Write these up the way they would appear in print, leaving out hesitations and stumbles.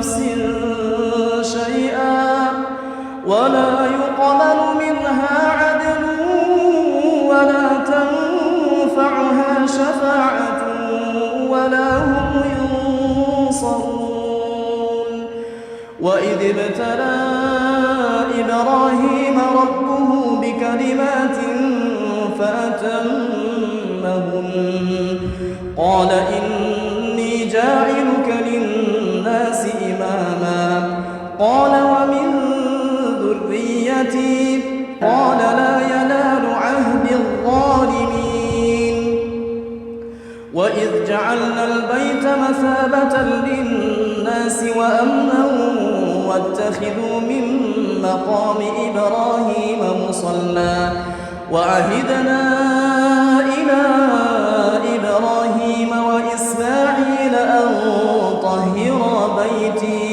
نفس شيئا ولا يقبل منها عدل ولا تنفعها شفاعة ولا هم ينصرون وإذ ابتلى إبراهيم ربه بكلمات فأتمهن قال إني جاعلك للناس إماما قال ومن ذريتي قال لا ينال عهد الظالمين وإذ جعلنا البيت مثابة للناس وأمنا واتخذوا من مقام إبراهيم مصلى وعهدنا إلى إبراهيم وإسماعيل أن طهرا بيتي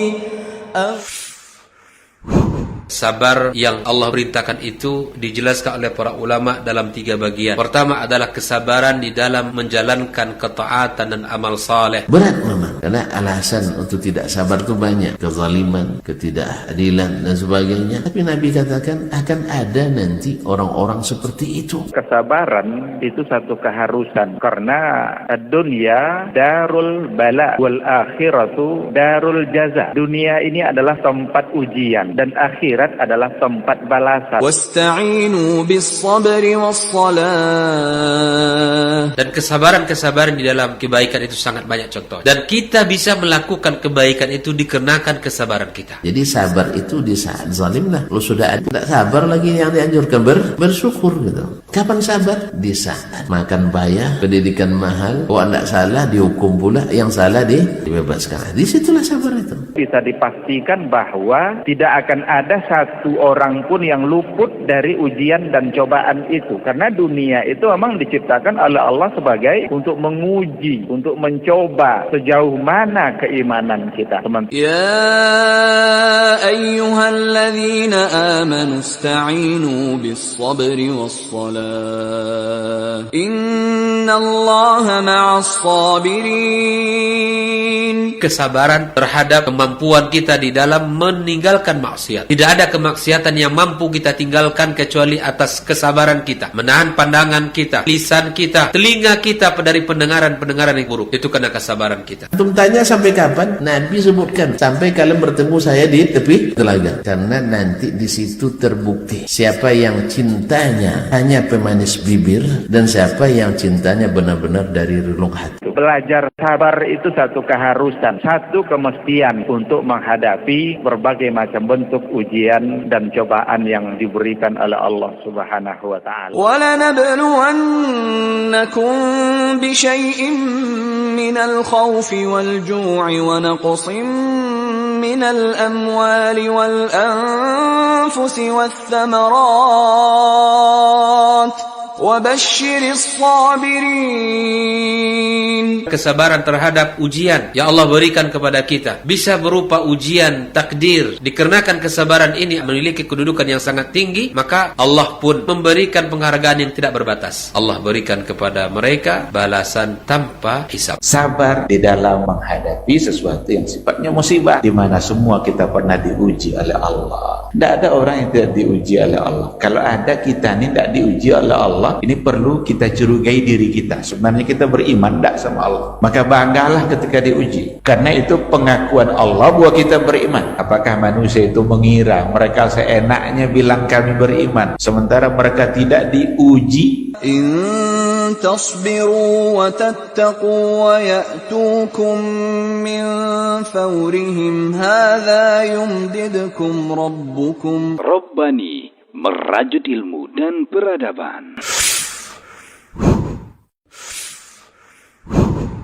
Sabar yang Allah perintahkan itu dijelaskan oleh para ulama dalam 3 bagian. Pertama adalah kesabaran di dalam menjalankan ketaatan dan amal saleh. Berat memang, karena alasan untuk tidak sabar itu banyak. Kezaliman, ketidakadilan dan sebagainya. Tapi Nabi katakan akan ada nanti orang-orang seperti itu. Kesabaran itu satu keharusan, karena dunia darul bala wal akhiratu darul jaza. Dunia ini adalah tempat ujian dan akhirat adalah tempat balasan. Wasta'inu bis-sabri was-salah. Dan kesabaran-kesabaran di dalam kebaikan itu sangat banyak contoh. Dan kita bisa melakukan kebaikan itu dikarenakan kesabaran kita. Jadi sabar itu di saat zalim lah. Lu sudah tidak sabar lagi yang dianjurkan bersyukur gitu. Kapan sabar? Di saat makan bayar, pendidikan mahal, tidak salah dihukum pula, yang salah dibebaskan. Disitulah sabar itu. Bisa dipastikan bahwa tidak akan ada satu orang pun yang luput dari ujian dan cobaan itu. Karena dunia itu memang diciptakan oleh Allah sebagai untuk menguji, untuk mencoba sejauh mana keimanan kita. Ya ayyuhalladzina amanu ista'inu bis-sabri was-salah. Innallaha ma'as sabirin. Kesabaran terhadap kemampuan kita di dalam meninggalkan maksiat. Tidak ada kemaksiatan yang mampu kita tinggalkan kecuali atas kesabaran kita. Menahan pandangan kita, lisan kita, telinga kita dari pendengaran-pendengaran yang buruk. Itu karena kesabaran kita. Antum tanya sampai kapan? Nabi sebutkan sampai kalian bertemu saya di tepi telaga. Karena nanti di situ terbukti siapa yang cintanya hanya pemanis bibir dan siapa yang cintanya benar-benar dari relung hati. Belajar sabar itu satu keharusan, satu kemestian untuk menghadapi berbagai macam bentuk ujian dan cobaan yang diberikan oleh Allah Subhanahu wa taala. وَلَنَبْلُوَنَّكُمْ بِشَيْءٍ مِّنَ الْخَوْفِ وَالْجُوعِ وَنَقْصٍ مِّنَ الْأَمْوَالِ وَالْأَنفُسِ وَالثَّمَرَاتِ وَبَشِّرِ الصَّابِرِينَ. Kesabaran terhadap ujian yang Allah berikan kepada kita bisa berupa ujian takdir. Dikarenakan kesabaran ini memiliki kedudukan yang sangat tinggi, maka Allah pun memberikan penghargaan yang tidak berbatas. Allah berikan kepada mereka balasan tanpa hisab. Sabar di dalam menghadapi sesuatu yang sifatnya musibah, di mana semua kita pernah diuji oleh Allah. Tidak ada orang yang tidak diuji oleh Allah. Kalau ada, kita ini tidak diuji oleh Allah. Ini perlu kita curigai diri kita. Sebenarnya kita beriman tidak sama Allah. Maka banggalah ketika diuji. Karena itu pengakuan Allah bahwa kita beriman. Apakah manusia itu mengira mereka seenaknya bilang kami beriman, sementara mereka tidak diuji? In tasbiru wa tattaqu wa ya'tukum min fawrihim hadha yumdidkum rabbukum. Rabbani, merajut ilmu dan peradaban.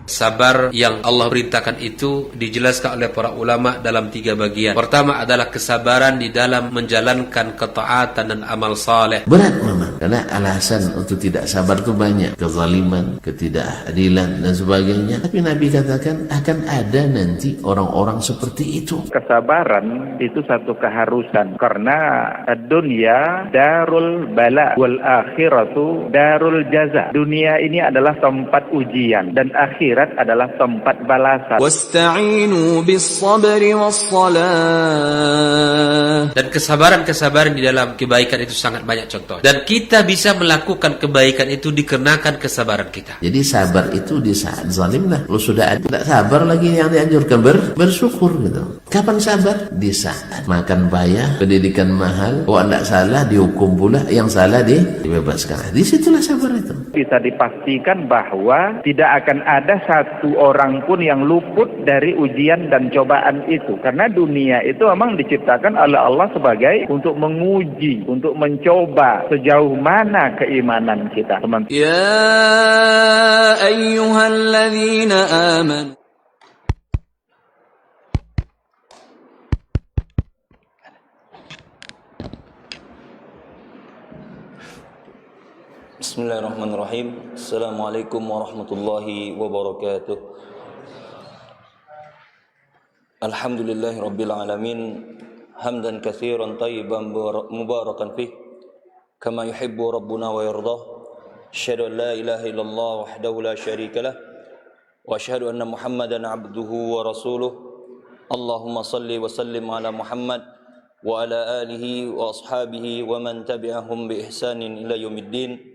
Sabar yang Allah perintahkan itu dijelaskan oleh para ulama dalam 3 bagian. Pertama adalah kesabaran di dalam menjalankan ketaatan dan amal saleh. Berat memang, karena alasan untuk tidak sabar itu banyak. Kezaliman, ketidakadilan dan sebagainya. Tapi Nabi katakan akan ada nanti orang-orang seperti itu. Kesabaran itu satu keharusan, karena dunia darul bala wal akhiratu darul jaza. Dunia ini adalah tempat ujian dan akhirat akhirat adalah tempat balasan. واستعينوا بالصبر والصلاة. Dan kesabaran-kesabaran di dalam kebaikan itu sangat banyak contoh. Dan kita bisa melakukan kebaikan itu dikarenakan kesabaran kita. Jadi sabar itu di saat zalim lah. Lu sudah tidak sabar lagi yang dianjurkan bersyukur gitu. Kapan sabar? Di saat makan bayar, pendidikan mahal, tidak salah dihukum pula, yang salah dibebaskan. Disitulah sabar itu. Bisa dipastikan bahwa tidak akan ada satu orang pun yang luput dari ujian dan cobaan itu. Karena dunia itu memang diciptakan oleh Allah sebagai untuk menguji, untuk mencoba sejauh mana keimanan kita. يا أيها الذين آمنوا Bismillahirrahmanirrahim. Assalamualaikum warahmatullahi wabarakatuh. Alhamdulillahi rabbil alamin. Hamdan katsiran tayyiban mubarakan fih kama yuhibbu rabbuna wa yardah. Asyhadu an la ilaha illallah wahdahu la syarika lah wa asyhadu anna Muhammadan abduhu wa rasuluh. Allahumma salli wa sallim ala Muhammad wa ala alihi wa ashabihi wa man tabi'ahum bi ihsanin ila yaumiddin.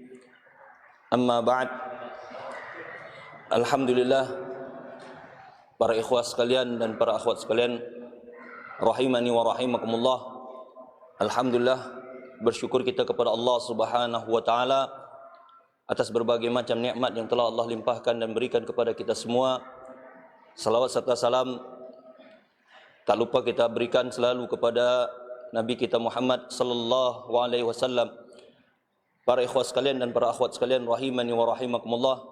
Amma ba'd. Alhamdulillah, para ikhwas sekalian dan para akhwat sekalian, rahimani wa rahimakumullah. Alhamdulillah, bersyukur kita kepada Allah Subhanahu wa taala atas berbagai macam nikmat yang telah Allah limpahkan dan berikan kepada kita semua. Salawat serta salam tak lupa kita berikan selalu kepada Nabi kita Muhammad sallallahu alaihi wasallam. Para ikhwas sekalian dan para akhwat sekalian, rahimani wa rahimakumullah.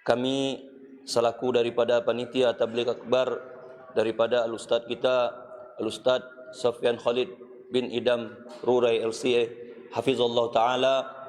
Kami selaku daripada panitia tabligh akbar daripada al-ustaz kita, al-ustaz Sofyan Khalid bin Idam Rurai LCA, hafizallahu taala,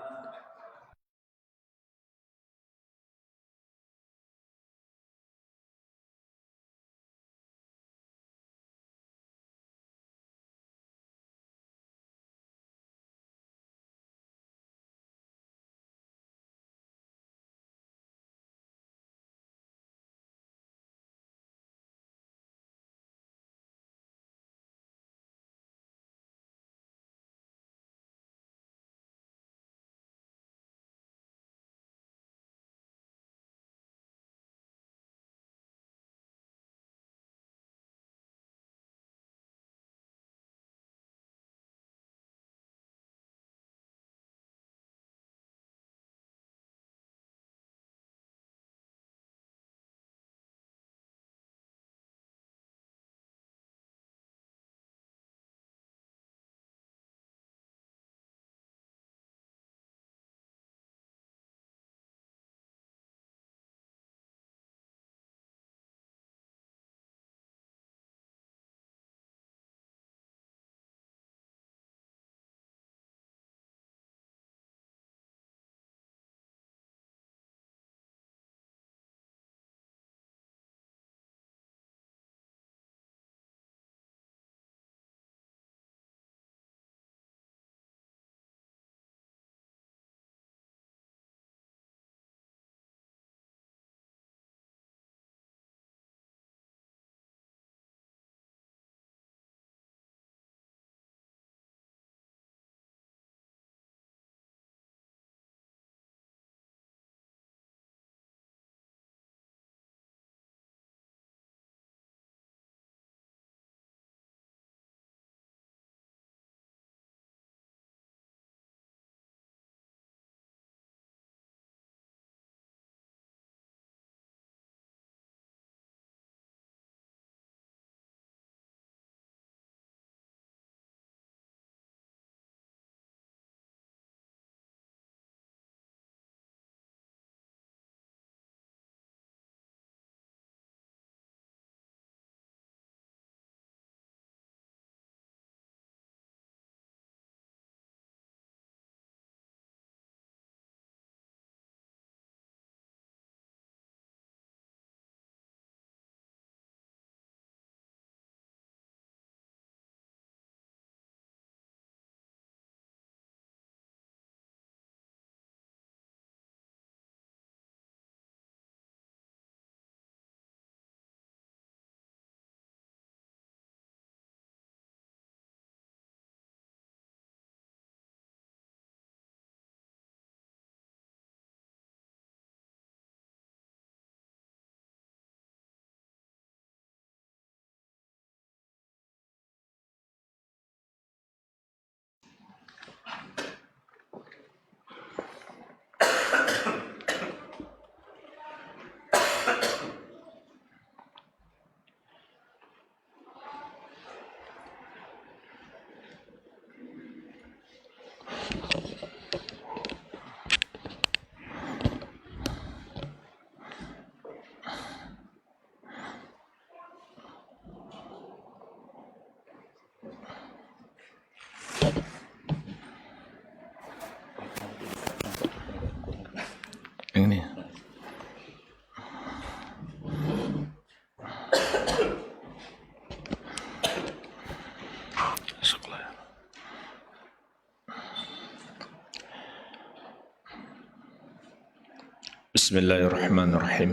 Bismillahirrahmanirrahim.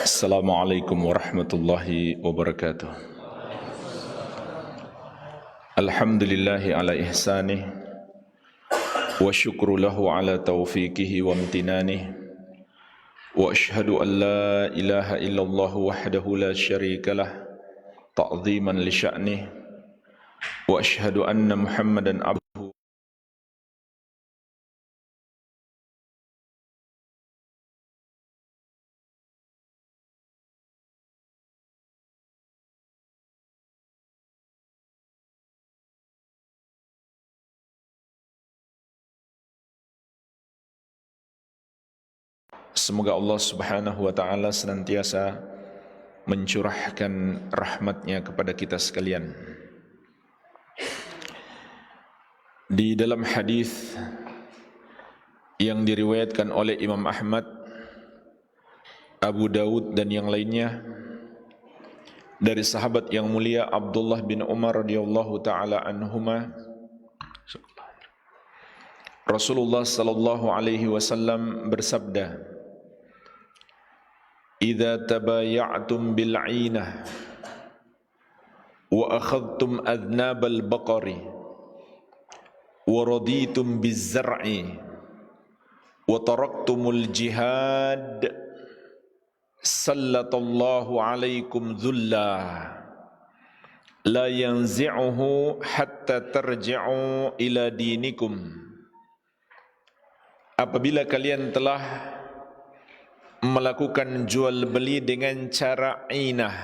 Assalamualaikum warahmatullahi wabarakatuh. Alhamdulillahi ala ihsanih wa syukru lahu ala taufiqihi wa amtinanih wa ashhadu an la ilaha illallah wahdahu la syarika lah ta'ziman li sya'nih wa ashhadu anna Muhammadan abduhu. Semoga Allah Subhanahu wa ta'ala senantiasa mencurahkan rahmatnya kepada kita sekalian. Di dalam hadis yang diriwayatkan oleh Imam Ahmad, Abu Dawud dan yang lainnya dari sahabat yang mulia Abdullah bin Umar radhiyallahu ta'ala anhuma, Rasulullah sallallahu alaihi wasallam bersabda, "Idza tabaya'tum bil 'ainah wa akhadtum adnabal baqari wa raditum biz zar'i wa taraktumul jihad sallatallahu 'alaikum dhulla la yanzi'uhu hatta tarji'u ila dinikum." Apabila kalian telah melakukan jual beli dengan cara ainah,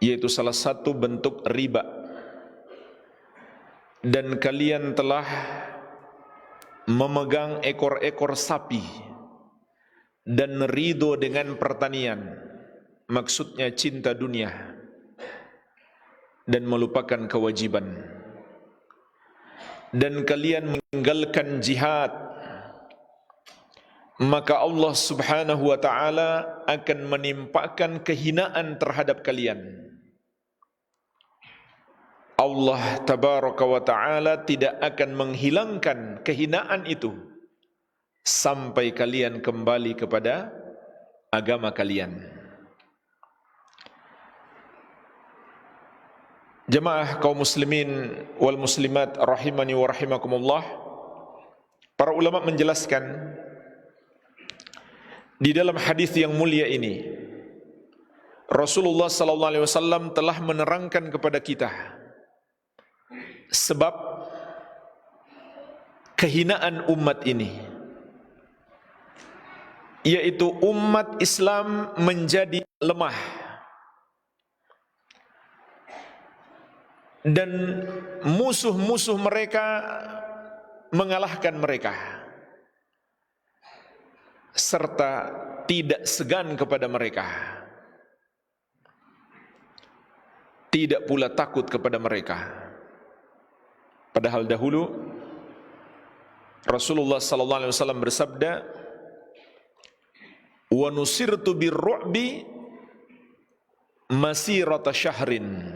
yaitu salah satu bentuk riba, dan kalian telah memegang ekor-ekor sapi dan ridho dengan pertanian, maksudnya cinta dunia dan melupakan kewajiban, dan kalian meninggalkan jihad, maka Allah Subhanahu wa ta'ala akan menimpakan kehinaan terhadap kalian. Allah Tabaraka wa ta'ala tidak akan menghilangkan kehinaan itu sampai kalian kembali kepada agama kalian. Jemaah kaum muslimin wal muslimat rahimani wa rahimakumullah, para ulama menjelaskan di dalam hadis yang mulia ini, Rasulullah sallallahu alaihi wasallam telah menerangkan kepada kita sebab kehinaan umat ini, yaitu umat Islam menjadi lemah dan musuh-musuh mereka mengalahkan mereka, serta tidak segan kepada mereka, tidak pula takut kepada mereka. Padahal dahulu Rasulullah sallallahu alaihi wasallam bersabda, "Wa nusirtu birru'bi masirata syahrin."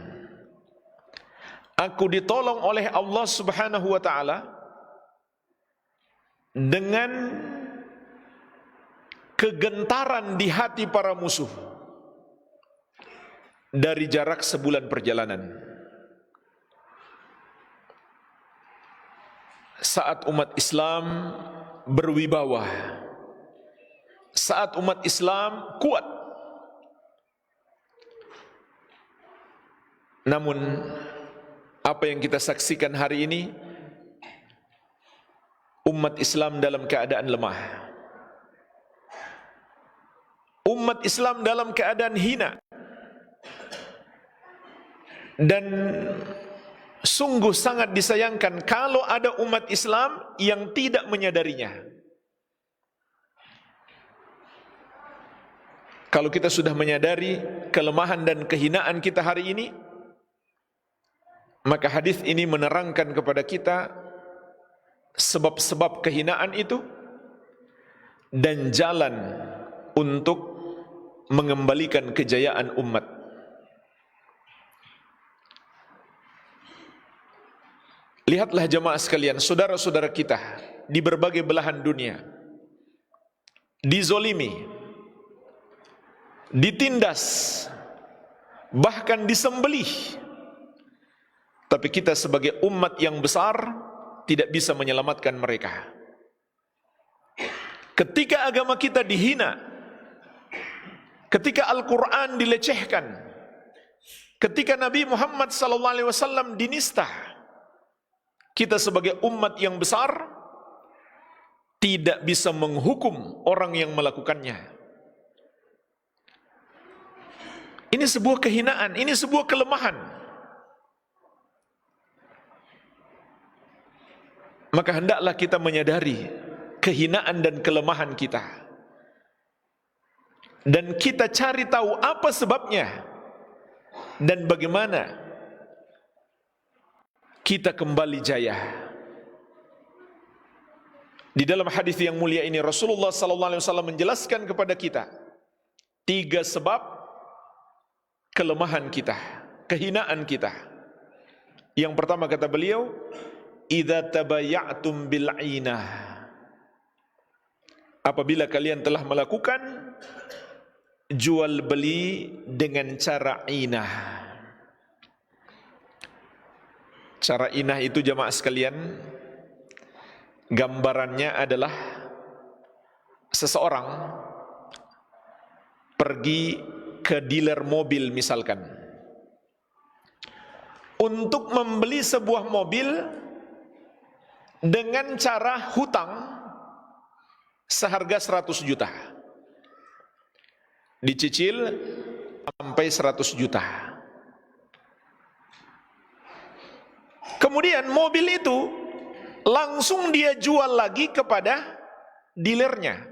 Aku ditolong oleh Allah Subhanahu wa ta'ala dengan kegentaran di hati para musuh dari jarak sebulan perjalanan. Saat umat Islam berwibawa, saat umat Islam kuat, namun apa yang kita saksikan hari ini, umat Islam dalam keadaan lemah, umat Islam dalam keadaan hina, dan sungguh sangat disayangkan kalau ada umat Islam yang tidak menyadarinya. Kalau kita sudah menyadari kelemahan dan kehinaan kita hari ini, maka hadis ini menerangkan kepada kita sebab-sebab kehinaan itu dan jalan untuk mengembalikan kejayaan umat. Lihatlah jemaah sekalian, saudara-saudara kita di berbagai belahan dunia, dizolimi, ditindas, bahkan disembelih. Tapi kita sebagai umat yang besar tidak bisa menyelamatkan mereka. Ketika agama kita dihina, ketika Al-Quran dilecehkan, ketika Nabi Muhammad SAW dinista, kita sebagai umat yang besar tidak bisa menghukum orang yang melakukannya. Ini sebuah kehinaan, ini sebuah kelemahan. Maka hendaklah kita menyadari kehinaan dan kelemahan kita, dan kita cari tahu apa sebabnya dan bagaimana kita kembali jaya. Di dalam hadis yang mulia ini Rasulullah SAW menjelaskan kepada kita 3 sebab kelemahan kita, kehinaan kita. Yang pertama kata beliau, idza tabayya'tum bil 'ainah, apabila kalian telah melakukan jual beli dengan cara inah. Cara inah itu jamaah sekalian, gambarannya adalah seseorang pergi ke dealer mobil misalkan, untuk membeli sebuah mobil dengan cara hutang seharga 100 juta, dicicil sampai 100 juta. Kemudian mobil itu langsung dia jual lagi kepada dealernya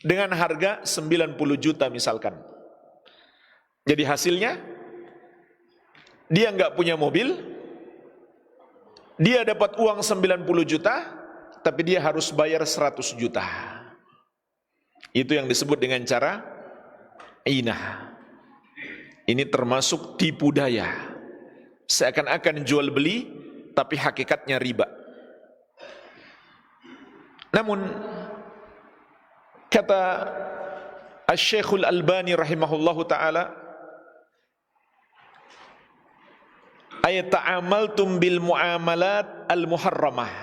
dengan harga 90 juta misalkan. Jadi hasilnya dia nggak punya mobil, dia dapat uang 90 juta, tapi dia harus bayar 100 juta. Itu yang disebut dengan cara inah. Ini termasuk tipu daya. Seakan-akan jual beli, tapi hakikatnya riba. Namun, kata Asy-Syekhul Albani rahimahullahu ta'ala, ayat ta'amaltum bil muamalat al-muharramah.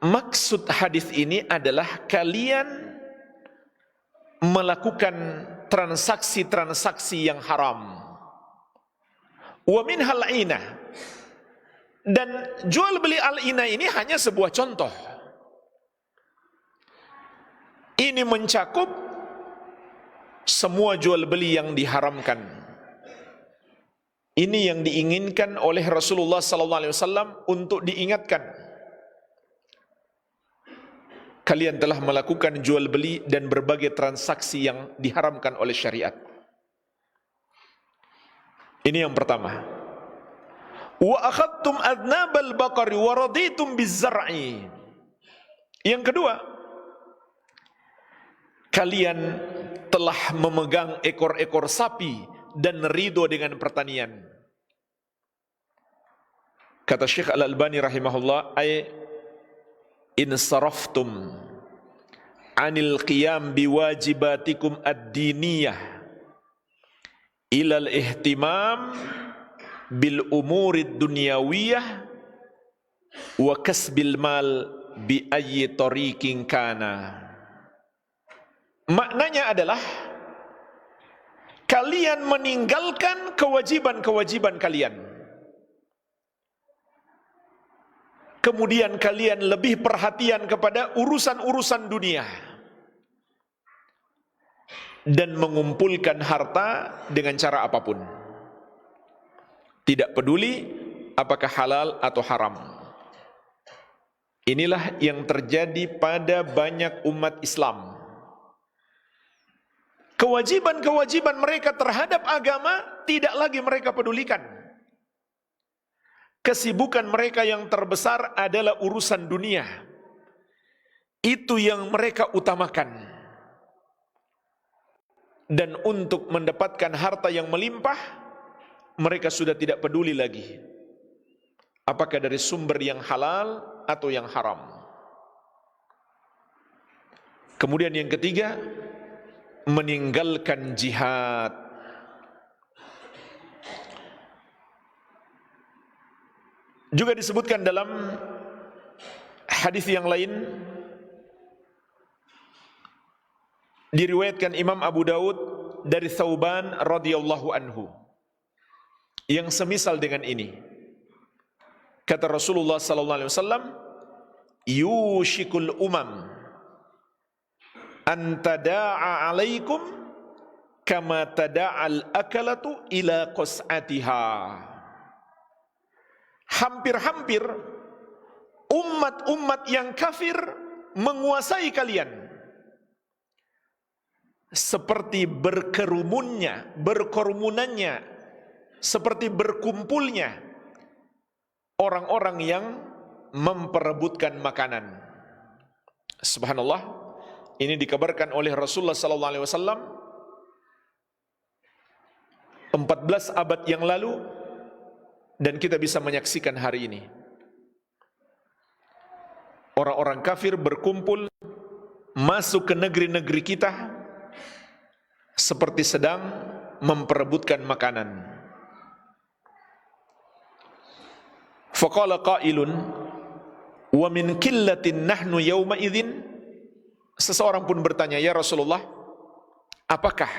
Maksud hadis ini adalah kalian melakukan transaksi-transaksi yang haram. Wa minhal 'ainah. Dan jual beli al-'ainah ini hanya sebuah contoh. Ini mencakup semua jual beli yang diharamkan. Ini yang diinginkan oleh Rasulullah SAW untuk diingatkan. Kalian telah melakukan jual beli dan berbagai transaksi yang diharamkan oleh syariat. Ini yang pertama. Wa akhadtum adnabal baqari wa raditum biz-zar'i. Yang kedua, kalian telah memegang ekor-ekor sapi dan ridho dengan pertanian. Kata Syekh Al-Albani rahimahullah, ay insaraftum anil qiyam biwajibatikum ad-diniyah ilal ihtimam bil umurid dunyawiyah wa kasbil mal bi ayyi tariqin kana. Maknanya adalah kalian meninggalkan kewajiban-kewajiban kalian. Kemudian kalian lebih perhatian kepada urusan-urusan dunia dan mengumpulkan harta dengan cara apapun. Tidak peduli apakah halal atau haram. Inilah yang terjadi pada banyak umat Islam. Kewajiban-kewajiban mereka terhadap agama tidak lagi mereka pedulikan. Kesibukan mereka yang terbesar adalah urusan dunia. Itu yang mereka utamakan. Dan untuk mendapatkan harta yang melimpah, mereka sudah tidak peduli lagi Apakah dari sumber yang halal atau yang haram? Kemudian yang ketiga, meninggalkan jihad. Juga disebutkan dalam hadis yang lain, diriwayatkan Imam Abu Daud dari Thauban radhiyallahu anhu, yang semisal dengan ini. Kata Rasulullah sallallahu alaihi wasallam, yushikul umam an tada'a alaikum kama tada'al akalatu ila qas'atiha. Hampir-hampir umat-umat yang kafir menguasai kalian seperti berkerumunannya, seperti berkumpulnya orang-orang yang memperebutkan makanan. Subhanallah, ini dikabarkan oleh Rasulullah sallallahu alaihi wasallam 14 abad yang lalu, dan kita bisa menyaksikan hari ini. Orang-orang kafir berkumpul masuk ke negeri-negeri kita seperti sedang memperebutkan makanan. Faqala qailun wa min qillatin nahnu yawma idzin. Seseorang pun bertanya, ya Rasulullah, apakah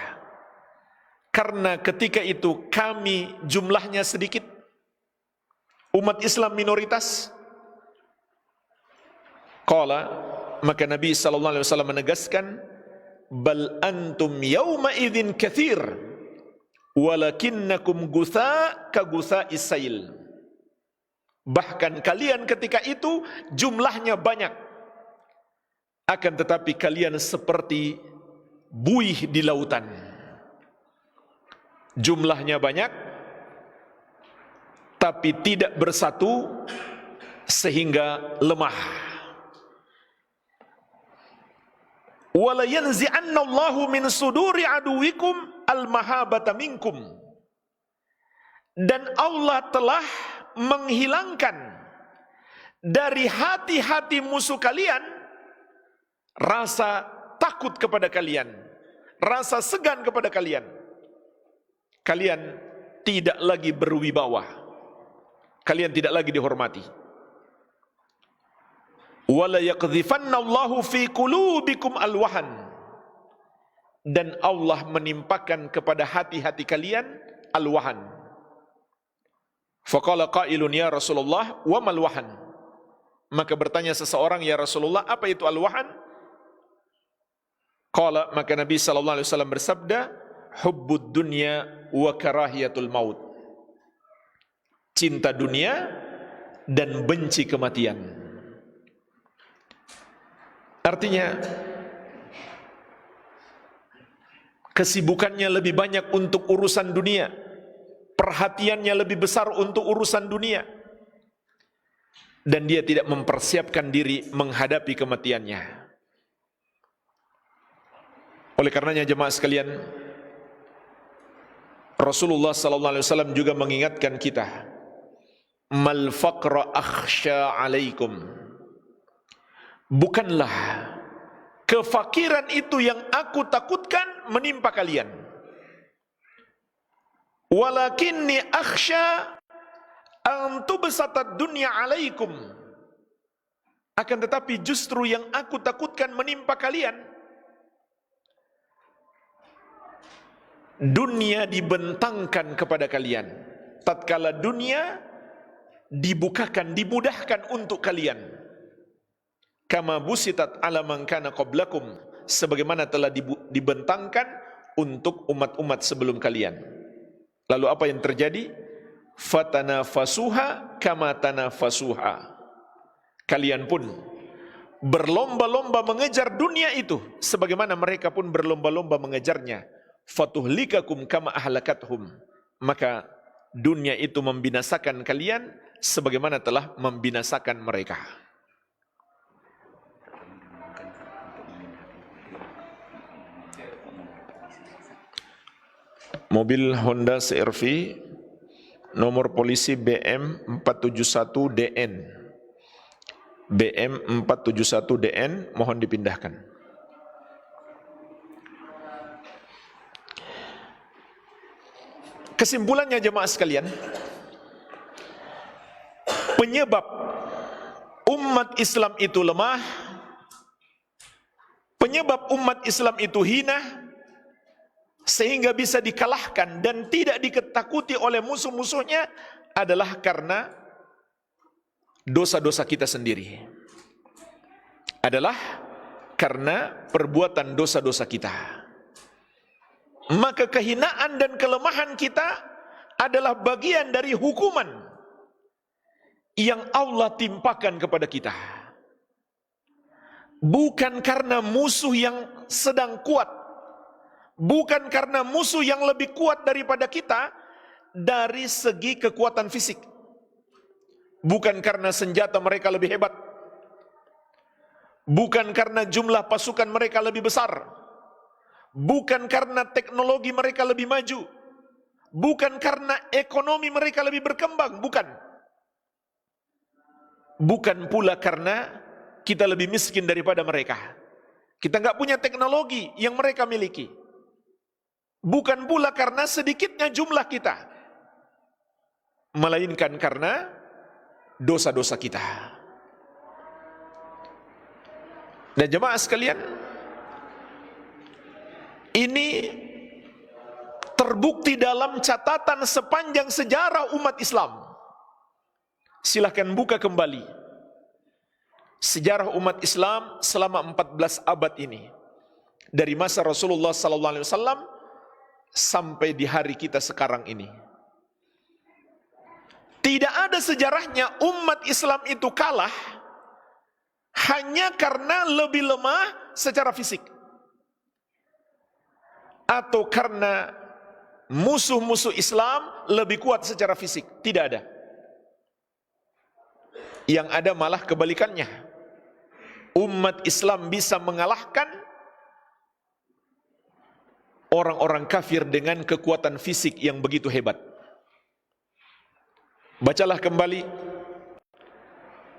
karena ketika itu kami jumlahnya sedikit, umat Islam minoritas? Qala, maka Nabi sallallahu alaihi wasallam menegaskan, bal antum yawma idzin katsir walakinnakum gutha ka gutha'is sail. Bahkan kalian ketika itu jumlahnya banyak, akan tetapi kalian seperti buih di lautan. Jumlahnya banyak tapi tidak bersatu sehingga lemah. Wala yanzi'anna Allahu min suduri aduwikum al-mahabata minkum. Dan Allah telah menghilangkan dari hati-hati musuh kalian rasa takut kepada kalian, rasa segan kepada kalian. Kalian tidak lagi berwibawa, kalian tidak lagi dihormati. Wala yaqdhifanna Allahu fi qulubikum alwahan. Dan Allah menimpakan kepada hati-hati kalian alwahan. Faqala qailun ya Rasulullah wa mal wahan. Maka bertanya seseorang, ya Rasulullah, apa itu al-wahan? Qala, maka Nabi sallallahu alaihi wasallam bersabda, hubbud dunya wa karahiyatul maut. Cinta dunia dan benci kematian. Artinya kesibukannya lebih banyak untuk urusan dunia, perhatiannya lebih besar untuk urusan dunia, dan dia tidak mempersiapkan diri menghadapi kematiannya. Oleh karenanya jemaah sekalian, Rasulullah sallallahu alaihi wasallam juga mengingatkan kita, mal faqra akhsha alaikum. Bukanlah kefakiran itu yang aku takutkan menimpa kalian. Walakinni akhsha an tubsatad dunya alaikum. Akan tetapi justru yang aku takutkan menimpa kalian, dunia dibentangkan kepada kalian. Tatkala dunia dibukakan, dimudahkan untuk kalian. Kama busitat ala man kana qablakum, sebagaimana telah dibentangkan untuk umat-umat sebelum kalian. Lalu apa yang terjadi? Fatanafasuha kama tanafasuha. Kalian pun berlomba-lomba mengejar dunia itu sebagaimana mereka pun berlomba-lomba mengejarnya. Fatuhlikakum kama ahlakathum. Maka dunia itu membinasakan kalian sebagaimana telah membinasakan mereka. Mobil Honda CR-V nomor polisi BM 471 DN. BM 471 DN, mohon dipindahkan. Kesimpulannya jemaah sekalian, penyebab umat Islam itu lemah, penyebab umat Islam itu hina, sehingga bisa dikalahkan dan tidak diketakuti oleh musuh-musuhnya adalah karena dosa-dosa kita sendiri. Adalah karena perbuatan dosa-dosa kita. Maka kehinaan dan kelemahan kita adalah bagian dari hukuman yang Allah timpakan kepada kita. Bukan karena musuh yang sedang kuat, bukan karena musuh yang lebih kuat daripada kita dari segi kekuatan fisik, bukan karena senjata mereka lebih hebat, bukan karena jumlah pasukan mereka lebih besar, bukan karena teknologi mereka lebih maju, bukan karena ekonomi mereka lebih berkembang, bukan pula karena kita lebih miskin daripada mereka, kita nggak punya teknologi yang mereka miliki, bukan pula karena sedikitnya jumlah kita, melainkan karena dosa-dosa kita. Dan jemaah sekalian, ini terbukti dalam catatan sepanjang sejarah umat Islam. Silahkan buka kembali sejarah umat Islam selama 14 abad ini, dari masa Rasulullah SAW sampai di hari kita sekarang ini. Tidak ada sejarahnya umat Islam itu kalah hanya karena lebih lemah secara fisik, atau karena musuh-musuh Islam lebih kuat secara fisik. Tidak ada. Yang ada malah kebalikannya. Umat Islam bisa mengalahkan orang-orang kafir dengan kekuatan fisik yang begitu hebat. Bacalah kembali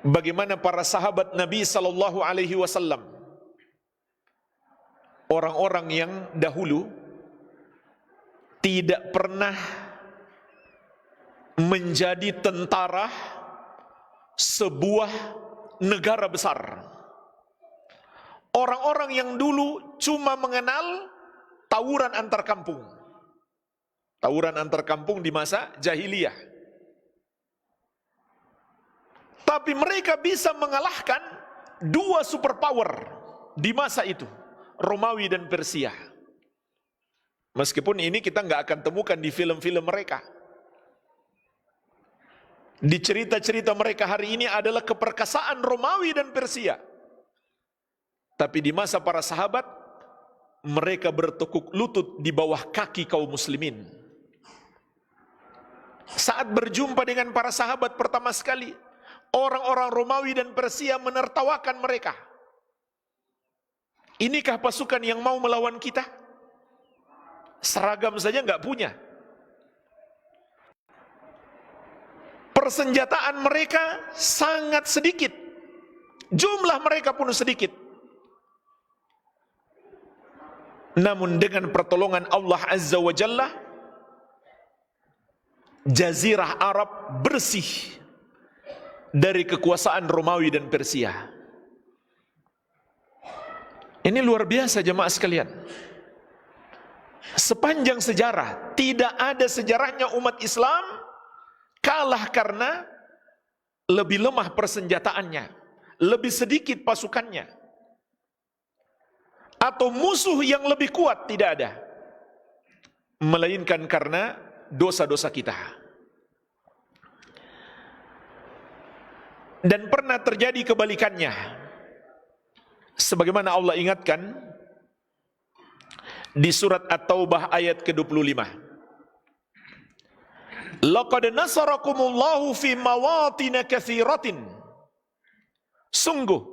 bagaimana para sahabat Nabi sallallahu alaihi wasallam, orang-orang yang dahulu tidak pernah menjadi tentara sebuah negara besar. Orang-orang yang dulu cuma mengenal tawuran antar kampung. Tawuran antar kampung di masa jahiliyah. Tapi mereka bisa mengalahkan dua superpower di masa itu, Romawi dan Persia. Meskipun ini kita nggak akan temukan di film-film mereka. Di cerita-cerita mereka hari ini adalah keperkasaan Romawi dan Persia. Tapi di masa para sahabat, mereka bertekuk lutut di bawah kaki kaum muslimin. Saat berjumpa dengan para sahabat pertama sekali, orang-orang Romawi dan Persia menertawakan mereka. Inikah pasukan yang mau melawan kita? Seragam saja nggak punya. Persenjataan mereka sangat sedikit. Jumlah mereka pun sedikit. Namun dengan pertolongan Allah Azza wa Jalla, Jazirah Arab bersih dari kekuasaan Romawi dan Persia. Ini luar biasa jemaah sekalian. Sepanjang sejarah tidak ada sejarahnya umat Islam kalah karena lebih lemah persenjataannya, lebih sedikit pasukannya, atau musuh yang lebih kuat. Tidak ada, melainkan karena dosa-dosa kita. Dan pernah terjadi kebalikannya, sebagaimana Allah ingatkan di surat At-Taubah ayat ke-25. Laqad nasarakumullahu fi mawatin katsiratin. Sungguh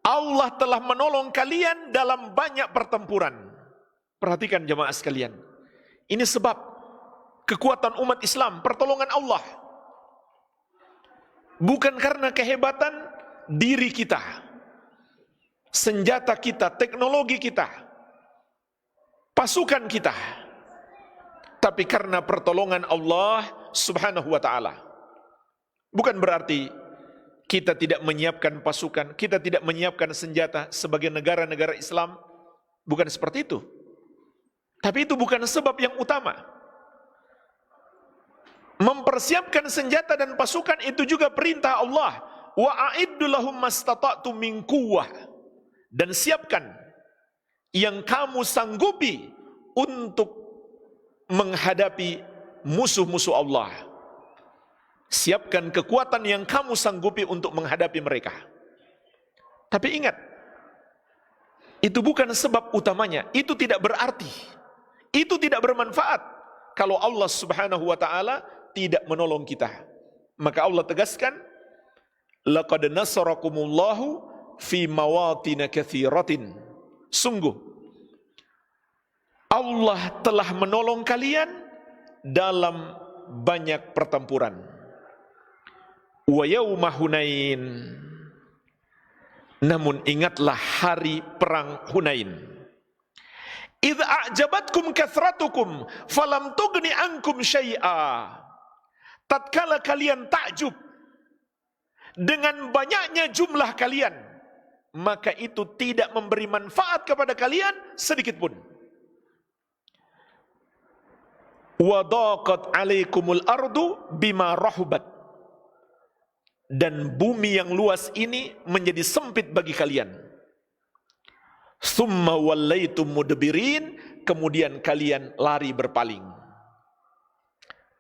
Allah telah menolong kalian dalam banyak pertempuran. Perhatikan jemaah sekalian. Ini sebab kekuatan umat Islam, pertolongan Allah. Bukan karena kehebatan diri kita, senjata kita, teknologi kita, pasukan kita, tapi karena pertolongan Allah Subhanahu wa ta'ala. Bukan berarti kita tidak menyiapkan pasukan, kita tidak menyiapkan senjata sebagai negara-negara Islam. Bukan seperti itu. Tapi itu bukan sebab yang utama. Mempersiapkan senjata dan pasukan itu juga perintah Allah. Wa a'iddu lahum mastata'tum min quwwah. Dan siapkan yang kamu sanggupi untuk menghadapi musuh-musuh Allah. Siapkan kekuatan yang kamu sanggupi untuk menghadapi mereka. Tapi ingat, itu bukan sebab utamanya. Itu tidak berarti, itu tidak bermanfaat kalau Allah Subhanahu wa ta'ala tidak menolong kita. Maka Allah tegaskan, laqad nasarakumullahu fi mawatin katsiratin. Sungguh Allah telah menolong kalian dalam banyak pertempuran. Wa yauma Hunain. Namun ingatlah hari perang Hunain. Idz a'jabatkum kathratukum falam tughni ankum syai'a. Tatkala kalian takjub dengan banyaknya jumlah kalian, maka itu tidak memberi manfaat kepada kalian sedikit pun. Wa daqat 'alaikumul ardu bima rahubat. Dan bumi yang luas ini menjadi sempit bagi kalian. Tsumma wallaitum mudbirin, kemudian kalian lari berpaling.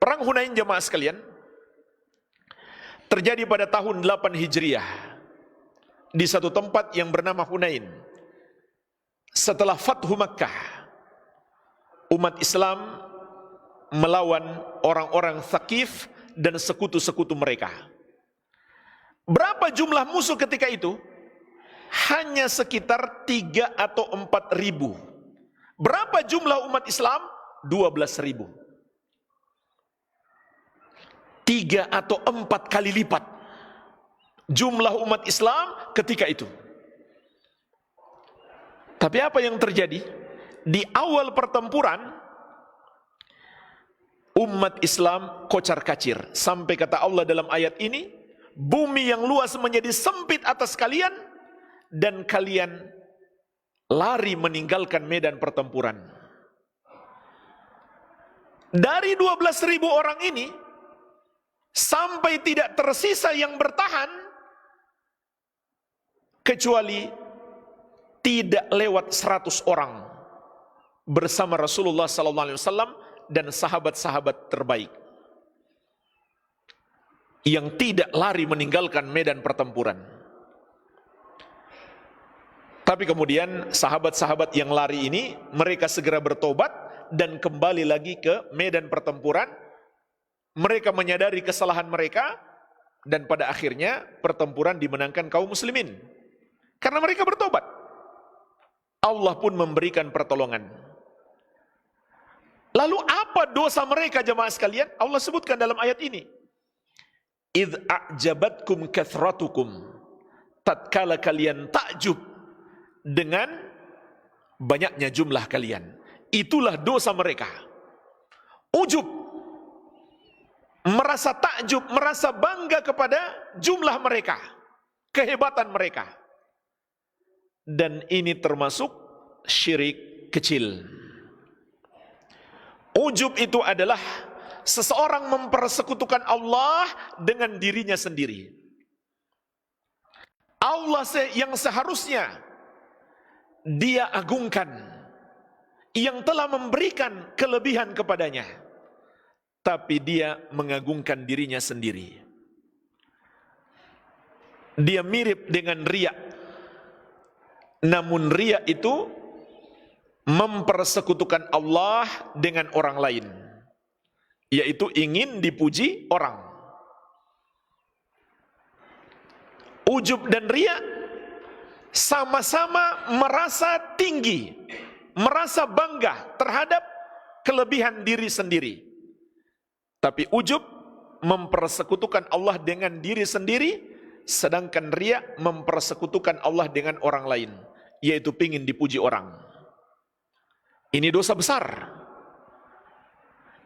Perang Hunain jemaah sekalian terjadi pada tahun 8 Hijriah di satu tempat yang bernama Hunain. Setelah Fathu Makkah, umat Islam melawan orang-orang Tsaqif dan sekutu-sekutu mereka. Berapa jumlah musuh ketika itu? Hanya sekitar 3 atau 4 ribu. Berapa jumlah umat Islam? 12 ribu. 3 atau 4 kali lipat jumlah umat Islam ketika itu. Tapi apa yang terjadi? Di awal pertempuran, umat Islam kocar-kacir. Sampai kata Allah dalam ayat ini, bumi yang luas menjadi sempit atas kalian, dan kalian lari meninggalkan medan pertempuran. Dari 12.000 orang ini, sampai tidak tersisa yang bertahan, kecuali tidak lewat 100 orang bersama Rasulullah SAW dan sahabat-sahabat terbaik yang tidak lari meninggalkan medan pertempuran. Tapi kemudian sahabat-sahabat yang lari ini, mereka segera bertobat dan kembali lagi ke medan pertempuran. Mereka menyadari kesalahan mereka, dan pada akhirnya pertempuran dimenangkan kaum muslimin. Karena mereka bertobat, Allah pun memberikan pertolongan. Lalu apa dosa mereka jemaah sekalian? Allah sebutkan dalam ayat ini. Idz a'jabatkum kathratukum. Tatkala kalian takjub dengan banyaknya jumlah kalian. Itulah dosa mereka. Ujub. Merasa takjub, merasa bangga kepada jumlah mereka, kehebatan mereka. Dan ini termasuk syirik kecil. Ujub itu adalah seseorang mempersekutukan Allah dengan dirinya sendiri. Allah yang seharusnya dia agungkan, yang telah memberikan kelebihan kepadanya, tapi dia mengagungkan dirinya sendiri. Dia mirip dengan riya. Namun riya itu mempersekutukan Allah dengan orang lain, yaitu ingin dipuji orang. Ujub dan riya sama-sama merasa tinggi, merasa bangga terhadap kelebihan diri sendiri. Tapi ujub mempersekutukan Allah dengan diri sendiri, sedangkan riya mempersekutukan Allah dengan orang lain, yaitu pingin dipuji orang. Ini dosa besar.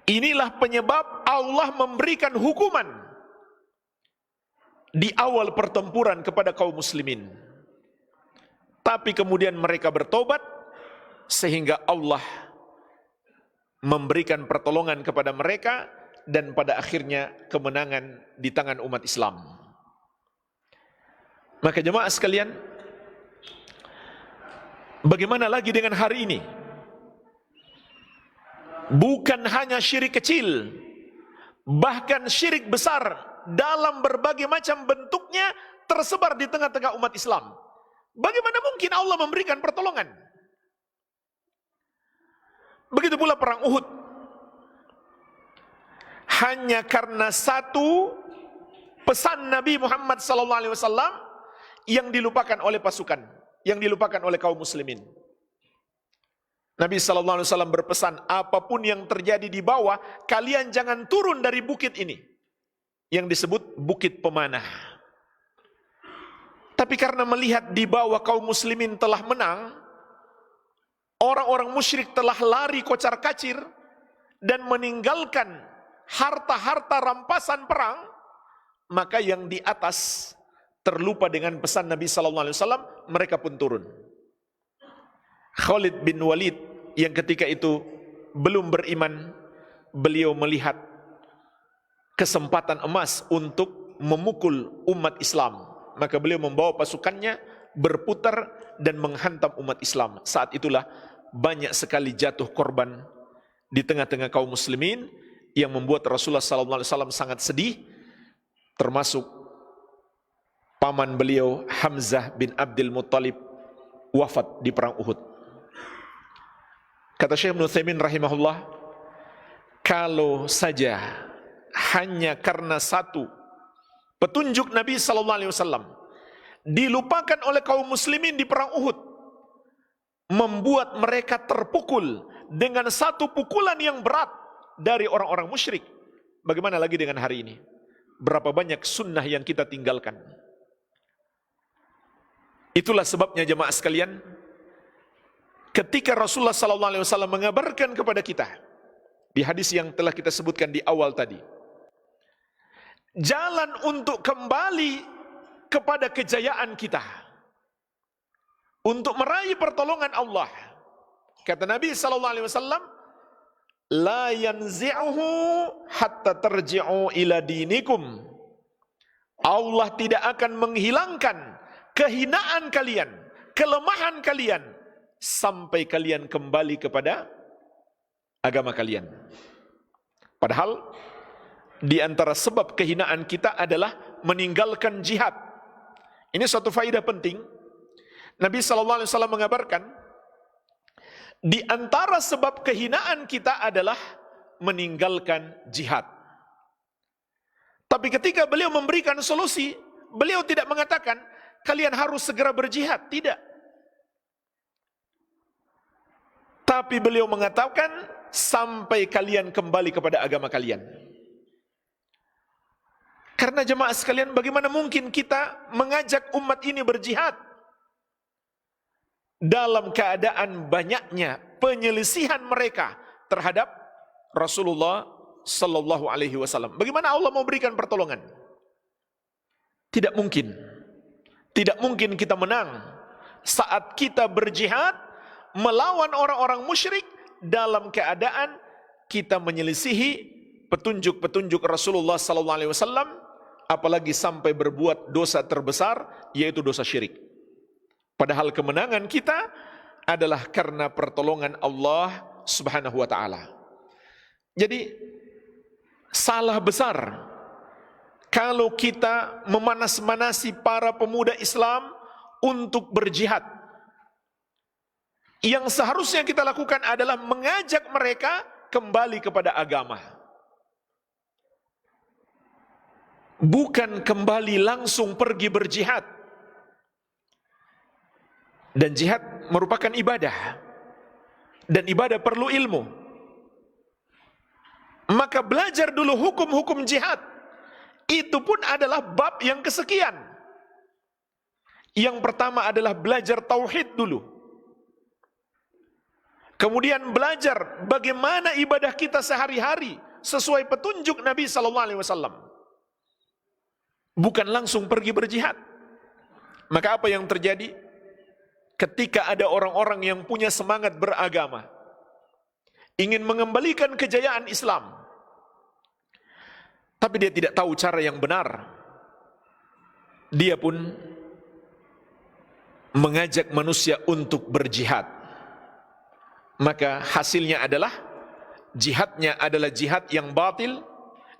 Inilah penyebab Allah memberikan hukuman di awal pertempuran kepada kaum muslimin. Tapi kemudian mereka bertobat, sehingga Allah memberikan pertolongan kepada mereka, dan pada akhirnya kemenangan di tangan umat Islam. Maka jemaah sekalian, bagaimana lagi dengan hari ini? Bukan hanya syirik kecil, bahkan syirik besar dalam berbagai macam bentuknya tersebar di tengah-tengah umat Islam. Bagaimana mungkin Allah memberikan pertolongan? Begitu pula perang Uhud. Hanya karena satu pesan Nabi Muhammad SAW yang dilupakan oleh pasukan, yang dilupakan oleh kaum muslimin. Nabi SAW berpesan, apapun yang terjadi di bawah, kalian jangan turun dari bukit ini, yang disebut Bukit Pemanah. Tapi karena melihat di bawah kaum muslimin telah menang, orang-orang musyrik telah lari kocar-kacir dan meninggalkan harta-harta rampasan perang, maka yang di atas terlupa dengan pesan Nabi SAW, mereka pun turun. Khalid bin Walid yang ketika itu belum beriman, beliau melihat kesempatan emas untuk memukul umat Islam, maka beliau membawa pasukannya berputar dan menghantam umat Islam. Saat itulah banyak sekali jatuh korban di tengah-tengah kaum muslimin, yang membuat Rasulullah SAW sangat sedih, termasuk paman beliau Hamzah bin Abdul Muttalib wafat di perang Uhud. Kata Syekh Ibnu Utsaimin rahimahullah, kalau saja hanya karena satu petunjuk Nabi SAW dilupakan oleh kaum muslimin di perang Uhud, membuat mereka terpukul dengan satu pukulan yang berat dari orang-orang musyrik, bagaimana lagi dengan hari ini? Berapa banyak sunnah yang kita tinggalkan? Itulah sebabnya jemaah sekalian, ketika Rasulullah SAW mengabarkan kepada kita di hadis yang telah kita sebutkan di awal tadi, jalan untuk kembali kepada kejayaan kita, untuk meraih pertolongan Allah, kata Nabi SAW, la yanzi'uhu hatta tarji'u ila dinikum. Allah tidak akan menghilangkan kehinaan kalian, kelemahan kalian, sampai kalian kembali kepada agama kalian. Padahal di antara sebab kehinaan kita adalah meninggalkan jihad. Ini suatu faedah penting. Nabi SAW mengabarkan, di antara sebab kehinaan kita adalah meninggalkan jihad. Tapi ketika beliau memberikan solusi, beliau tidak mengatakan kalian harus segera berjihad, tidak. Tapi beliau mengatakan sampai kalian kembali kepada agama kalian. Karena jemaah sekalian, bagaimana mungkin kita mengajak umat ini berjihad dalam keadaan banyaknya penyelisihan mereka terhadap Rasulullah Sallallahu Alaihi Wasallam? Bagaimana Allah mau berikan pertolongan? Tidak mungkin. Tidak mungkin kita menang saat kita berjihad melawan orang-orang musyrik dalam keadaan kita menyelisihi petunjuk-petunjuk Rasulullah Sallallahu Alaihi Wasallam, apalagi sampai berbuat dosa terbesar, yaitu dosa syirik. Padahal kemenangan kita adalah karena pertolongan Allah Subhanahu wa ta'ala. Jadi salah besar kalau kita memanas-manasi para pemuda Islam untuk berjihad. Yang seharusnya kita lakukan adalah mengajak mereka kembali kepada agama, bukan kembali langsung pergi berjihad. Dan jihad merupakan ibadah, dan ibadah perlu ilmu. Maka belajar dulu hukum-hukum jihad. Itu pun adalah bab yang kesekian. Yang pertama adalah belajar tauhid dulu. Kemudian belajar bagaimana ibadah kita sehari-hari sesuai petunjuk Nabi SAW. Bukan langsung pergi berjihad. Maka apa yang terjadi? Ketika ada orang-orang yang punya semangat beragama, ingin mengembalikan kejayaan Islam, tapi dia tidak tahu cara yang benar, dia pun mengajak manusia untuk berjihad. Maka hasilnya adalah jihadnya adalah jihad yang batil,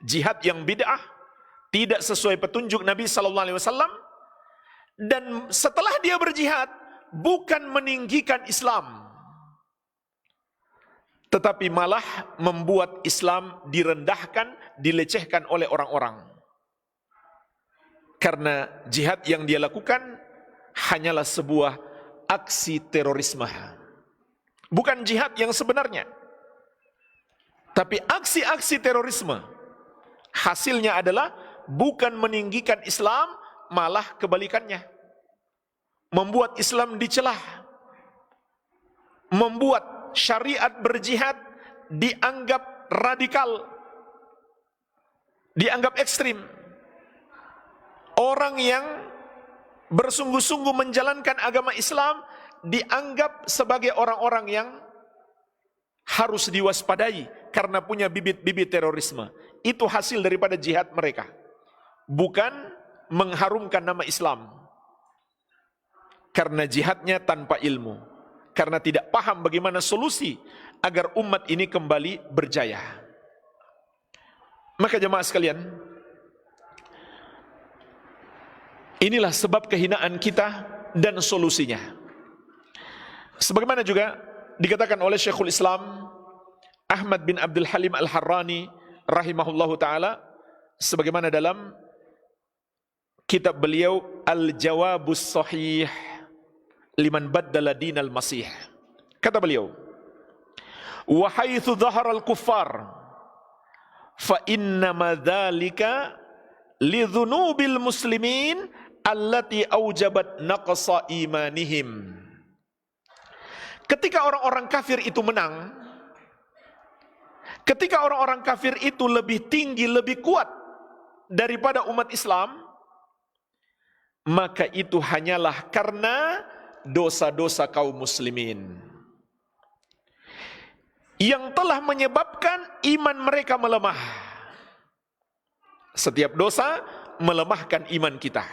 jihad yang bid'ah, tidak sesuai petunjuk Nabi SAW. Dan setelah dia berjihad, bukan meninggikan Islam, tetapi malah membuat Islam direndahkan, dilecehkan oleh orang-orang. Karena jihad yang dia lakukan hanyalah sebuah aksi terorisme. Bukan jihad yang sebenarnya. Tapi aksi-aksi terorisme hasilnya adalah bukan meninggikan Islam, malah kebalikannya. Membuat Islam dicelah. Membuat syariat berjihad dianggap radikal, dianggap ekstrim. Orang yang bersungguh-sungguh menjalankan agama Islam dianggap sebagai orang-orang yang harus diwaspadai karena punya bibit-bibit terorisme. Itu hasil daripada jihad mereka. Bukan mengharumkan nama Islam. Karena jihadnya tanpa ilmu. Karena tidak paham bagaimana solusi agar umat ini kembali berjaya. Maka jemaah sekalian, inilah sebab kehinaan kita dan solusinya. Sebagaimana juga dikatakan oleh Syekhul Islam Ahmad bin Abdul Halim Al-Harrani rahimahullahu ta'ala, sebagaimana dalam kitab beliau Al-Jawabus Sahih liman baddala dinal masih. Kata beliau, wa haitsu dhahara al-kuffar fa innama dzalika li dzunubil muslimin allati aujabat naqsa imanihim. Ketika orang-orang kafir itu menang, ketika orang-orang kafir itu lebih tinggi, lebih kuat daripada umat Islam, maka itu hanyalah karena dosa-dosa kaum muslimin yang telah menyebabkan iman mereka melemah. Setiap dosa melemahkan iman kita,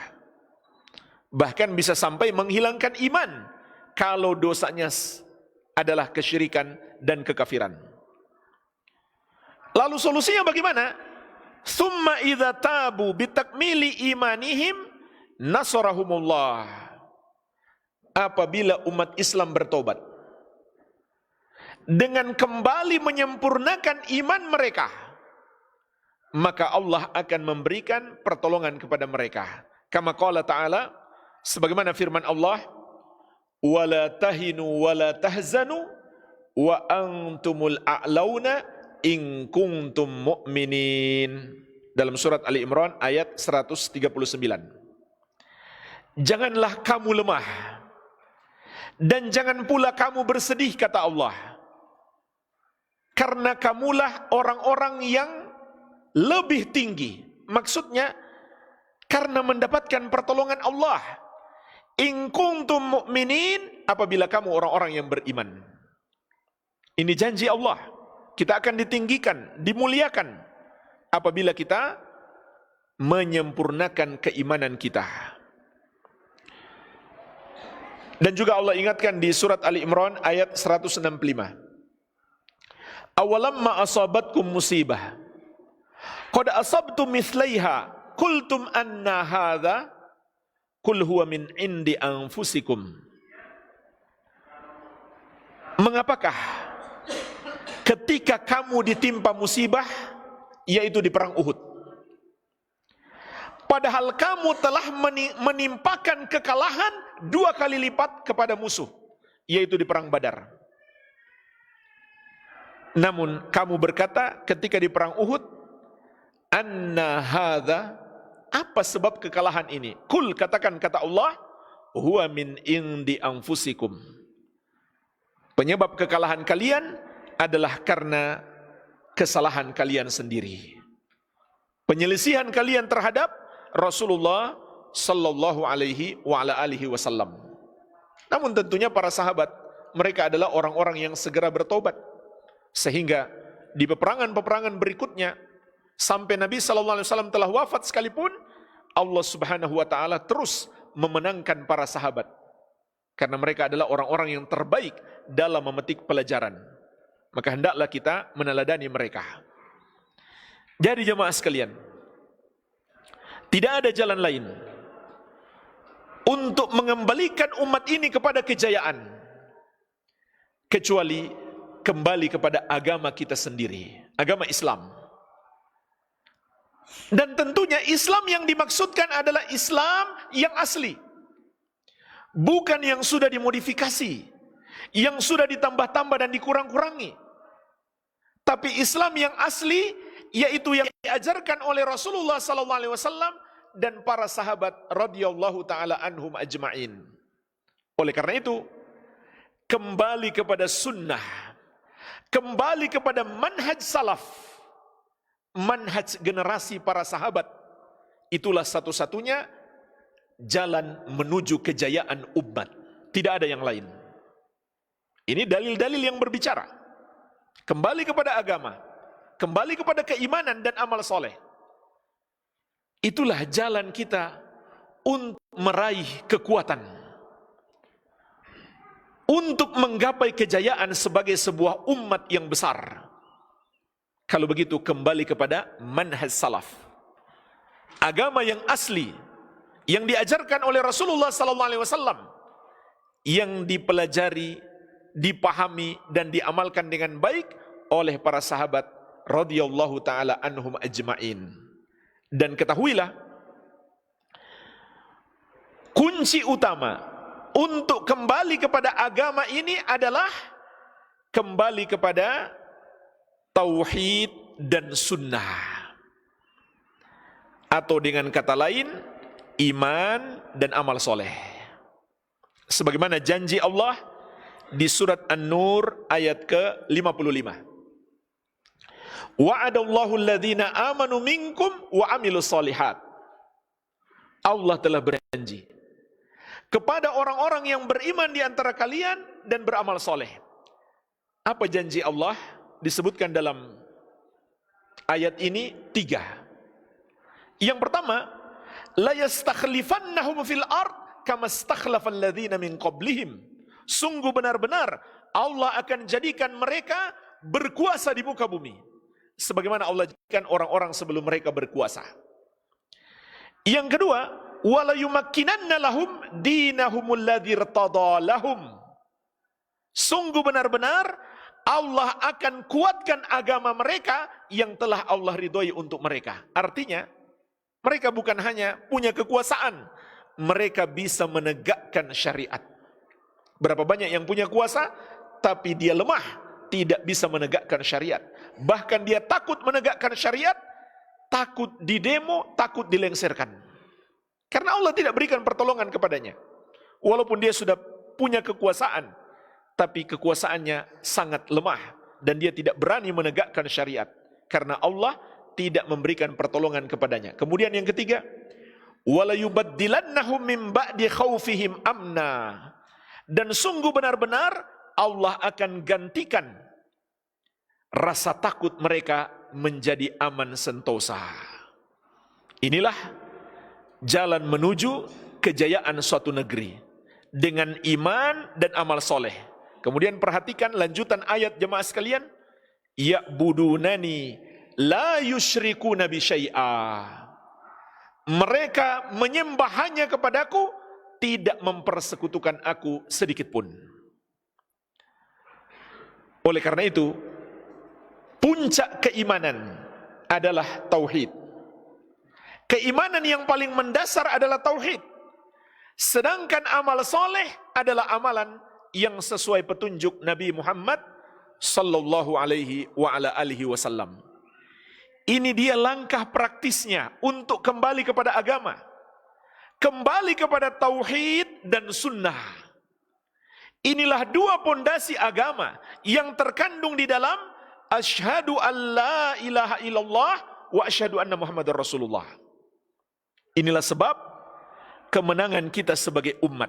bahkan bisa sampai menghilangkan iman kalau dosanya adalah kesyirikan dan kekafiran. Lalu solusinya bagaimana? Tsumma idza tabu bitakmili imanihim nasarahumullah. Apabila umat Islam bertobat dengan kembali menyempurnakan iman mereka, maka Allah akan memberikan pertolongan kepada mereka. Kama qala ta'ala, sebagaimana firman Allah, wala tahinu wala tahzanu wa antumul a'launa in kuntum mu'minin. Dalam surat Ali Imran ayat 139. Janganlah kamu lemah dan jangan pula kamu bersedih, kata Allah, karena kamulah orang-orang yang lebih tinggi. Maksudnya karena mendapatkan pertolongan Allah. In kuntum mu'minin, apabila kamu orang-orang yang beriman. Ini janji Allah. Kita akan ditinggikan, dimuliakan apabila kita menyempurnakan keimanan kita. Dan juga Allah ingatkan di surat Ali Imran ayat 165. Awalamma asabatkum musibah qad asabtum mithlaiha qultum anna hadza qul huwa min indi anfusikum. Mengapakah ketika kamu ditimpa musibah, yaitu di perang Uhud, padahal kamu telah menimpakan kekalahan 2 kali lipat kepada musuh, yaitu di perang Badar. Namun kamu berkata ketika di perang Uhud, anna hadza, apa sebab kekalahan ini? Kul, katakan, kata Allah, huwa min indi anfusikum. Penyebab kekalahan kalian adalah karena kesalahan kalian sendiri. Penyelisihan kalian terhadap Rasulullah sallallahu alaihi wa ala alihi wasallam. Namun tentunya para sahabat, mereka adalah orang-orang yang segera bertobat. Sehingga di peperangan-peperangan berikutnya, sampai Nabi sallallahu alaihi wasallam telah wafat sekalipun, Allah Subhanahu wa taala terus memenangkan para sahabat. Karena mereka adalah orang-orang yang terbaik dalam memetik pelajaran. Maka hendaklah kita meneladani mereka. Jadi jemaah sekalian, tidak ada jalan lain untuk mengembalikan umat ini kepada kejayaan kecuali kembali kepada agama kita sendiri, agama Islam. Dan tentunya Islam yang dimaksudkan adalah Islam yang asli, bukan yang sudah dimodifikasi, yang sudah ditambah-tambah dan dikurang-kurangi. Tapi Islam yang asli, yaitu yang diajarkan oleh Rasulullah SAW dan para sahabat radhiyallahu taala anhum ajma'in. Oleh karena itu, kembali kepada sunnah, kembali kepada manhaj salaf, manhaj generasi para sahabat, itulah satu-satunya jalan menuju kejayaan umat. Tidak ada yang lain. Ini dalil-dalil yang berbicara. Kembali kepada agama, kembali kepada keimanan dan amal soleh. Itulah jalan kita untuk meraih kekuatan, untuk menggapai kejayaan sebagai sebuah umat yang besar. Kalau begitu kembali kepada manhaj salaf, agama yang asli, yang diajarkan oleh Rasulullah SAW, yang dipelajari, dipahami dan diamalkan dengan baik oleh para sahabat radhiyallahu taala anhum ajma'in. Dan ketahuilah, kunci utama untuk kembali kepada agama ini adalah kembali kepada tauhid dan sunnah, atau dengan kata lain, iman dan amal soleh. Sebagaimana janji Allah di surat An-Nur ayat ke-55. Wa'adallahu alladhina amanu minkum wa amilus solihat. Allah telah berjanji kepada orang-orang yang beriman di antara kalian dan beramal soleh. Apa janji Allah? Disebutkan dalam ayat ini 3. Yang pertama, la yastakhlifannahum fil ard kama stakhlafal ladzina min qablihim. Sungguh benar-benar Allah akan jadikan mereka berkuasa di muka bumi, sebagaimana Allah jadikan orang-orang sebelum mereka berkuasa. Yang kedua, wala yumakkinanna lahum dinahumul ladzi irtada lahum. Sungguh benar-benar Allah akan kuatkan agama mereka yang telah Allah ridhoi untuk mereka. Artinya, mereka bukan hanya punya kekuasaan, mereka bisa menegakkan syariat. Berapa banyak yang punya kuasa, tapi dia lemah, tidak bisa menegakkan syariat. Bahkan dia takut menegakkan syariat, takut didemo, takut dilengsarkan. Karena Allah tidak berikan pertolongan kepadanya. Walaupun dia sudah punya kekuasaan, tapi kekuasaannya sangat lemah dan dia tidak berani menegakkan syariat karena Allah tidak memberikan pertolongan kepadanya. Kemudian yang ketiga, wala yubaddilannahum min ba'di khaufihim amna. Dan sungguh benar-benar Allah akan gantikan rasa takut mereka menjadi aman sentosa. Inilah jalan menuju kejayaan suatu negeri dengan iman dan amal soleh. Kemudian perhatikan lanjutan ayat jemaah sekalian. Ya'budunani la yusyrikuna bi syai'a. Mereka menyembah hanya kepadaku, tidak mempersekutukan aku sedikit pun. Oleh karena itu, puncak keimanan adalah tauhid. Keimanan yang paling mendasar adalah tauhid. Sedangkan amal soleh adalah amalan yang sesuai petunjuk Nabi Muhammad sallallahu alaihi wa ala alihi wasallam. Ini dia langkah praktisnya untuk kembali kepada agama, kembali kepada tauhid dan sunnah. Inilah dua pondasi agama yang terkandung di dalam asyhadu an la ilaha illallah wa asyhadu anna muhammadar rasulullah. Inilah sebab kemenangan kita sebagai umat,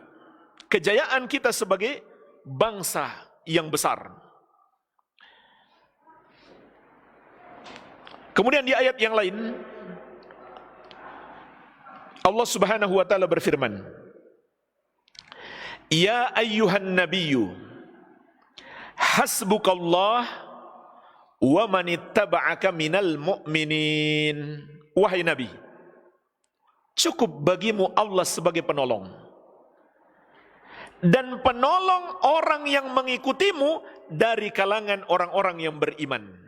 kejayaan kita sebagai bangsa yang besar. Kemudian di ayat yang lain Allah Subhanahu wa taala berfirman, ya ayyuhan nabiyyu hasbukallah wa manittaba'aka minal mu'minin. Wahai nabi, cukup bagimu Allah sebagai penolong dan penolong orang yang mengikutimu dari kalangan orang-orang yang beriman.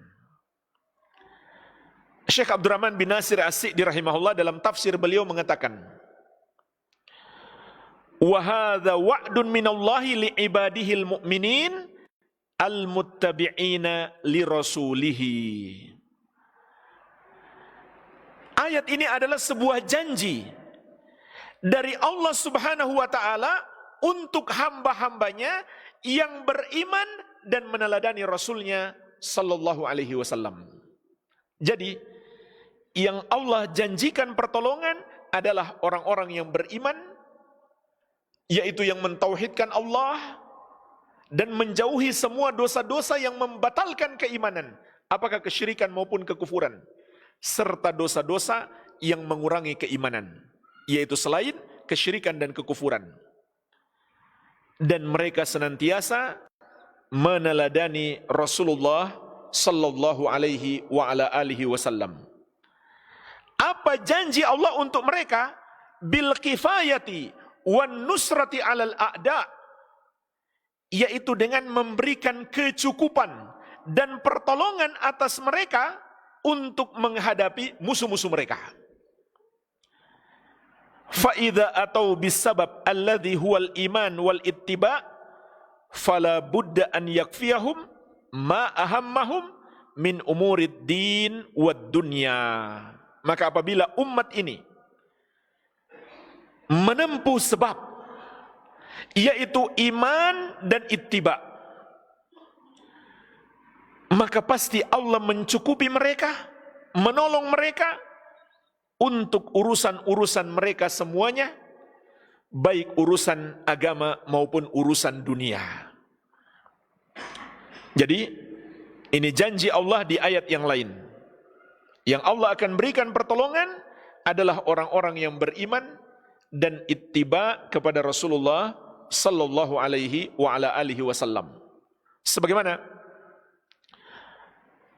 Syekh Abdurrahman bin Nasir As-Sa'di rahimahullah dalam tafsir beliau mengatakan, wa hadza wa'dun minallahi li'ibadihil mu'minin al-muttabi'ina li rasulihi. Ayat ini adalah sebuah janji dari Allah Subhanahu wa taala untuk hamba-hambanya yang beriman dan meneladani Rasulnya sallallahu alaihi wasallam. Jadi yang Allah janjikan pertolongan adalah orang-orang yang beriman, yaitu yang mentauhidkan Allah dan menjauhi semua dosa-dosa yang membatalkan keimanan, apakah kesyirikan maupun kekufuran, serta dosa-dosa yang mengurangi keimanan, yaitu selain kesyirikan dan kekufuran. Dan mereka senantiasa meneladani Rasulullah sallallahu alaihi wa ala alihi wasallam. Apa janji Allah untuk mereka? Bil kifayati wan nusrati alal a'da, yaitu dengan memberikan kecukupan dan pertolongan atas mereka untuk menghadapi musuh-musuh mereka. Fa idza atau bisabab alladhi huwal iman wal ittiba fala budda an yakfiyahum ma ahammahum min umurid din wad dunya. Maka apabila umat ini menempuh sebab, yaitu iman dan ittiba, maka pasti Allah mencukupi mereka, menolong mereka untuk urusan-urusan mereka semuanya, baik urusan agama maupun urusan dunia. Jadi ini janji Allah di ayat yang lain. Yang Allah akan berikan pertolongan adalah orang-orang yang beriman dan ittiba kepada Rasulullah sallallahu alaihi wa ala alihi wasallam. Sebagaimana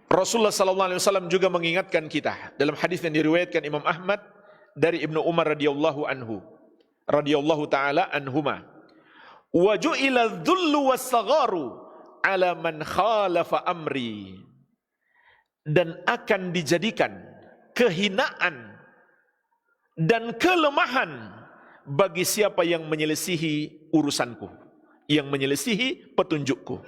Rasulullah sallallahu alaihi wasallam juga mengingatkan kita dalam hadis yang diriwayatkan Imam Ahmad dari Ibnu Umar radhiyallahu taala anhuma, wa ju'ila dhullu was-sagharu ala man khalafa amri, dan akan dijadikan kehinaan dan kelemahan bagi siapa yang menyelisihi urusanku, yang menyelisihi petunjukku.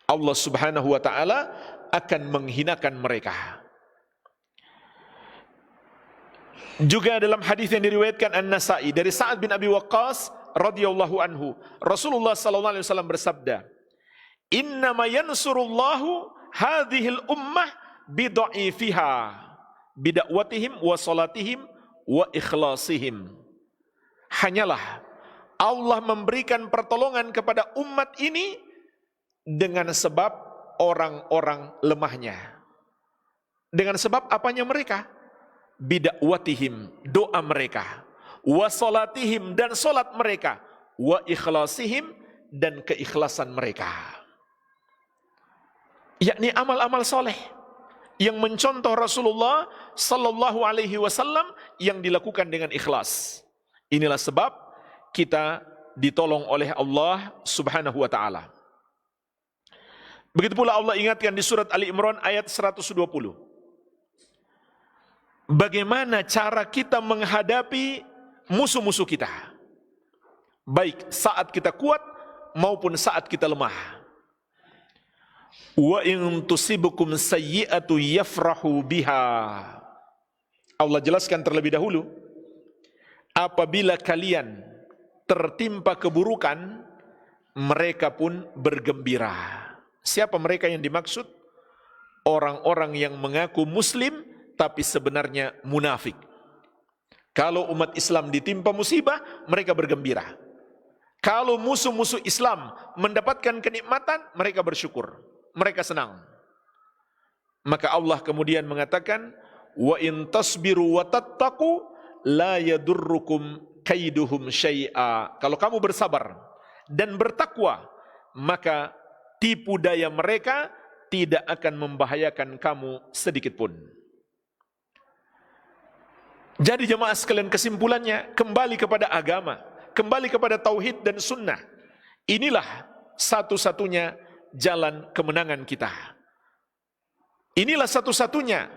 Allah Subhanahu wa taala akan menghinakan mereka. Juga dalam hadis yang diriwayatkan An-Nasa'i dari Sa'ad bin Abi Waqqas radhiyallahu anhu, Rasulullah sallallahu alaihi wasallam bersabda, "Innama yansurullahu hadhil ummah bidha'ifiha bidakwatihim wa salatihim wa ikhlasihim." Hanyalah Allah memberikan pertolongan kepada umat ini dengan sebab orang-orang lemahnya. Dengan sebab apanya mereka? Bidakwatihim, doa mereka, wa salatihim, dan salat mereka, wa ikhlasihim, dan keikhlasan mereka, yakni amal-amal soleh yang mencontoh Rasulullah sallallahu alaihi wasallam yang dilakukan dengan ikhlas. Inilah sebab kita ditolong oleh Allah Subhanahu wa taala. Begitu pula Allah ingatkan di surat Ali Imran ayat 120. Bagaimana cara kita menghadapi musuh-musuh kita, baik saat kita kuat maupun saat kita lemah. Wa in tusibukum sayyi'atu yafrahu biha. Allah jelaskan terlebih dahulu, apabila kalian tertimpa keburukan, mereka pun bergembira. Siapa mereka yang dimaksud? Orang-orang yang mengaku muslim tapi sebenarnya munafik. Kalau umat Islam ditimpa musibah, mereka bergembira. Kalau musuh-musuh Islam mendapatkan kenikmatan, mereka bersyukur, mereka senang. Maka Allah kemudian mengatakan, wa in tasbiru wa tattaqu la yadurrukum kaiduhum syai'a. Kalau kamu bersabar dan bertakwa, maka tipu daya mereka tidak akan membahayakan kamu sedikit pun. Jadi jemaah sekalian, kesimpulannya kembali kepada agama, kembali kepada tauhid dan sunnah. Inilah satu-satunya jalan kemenangan kita. Inilah satu-satunya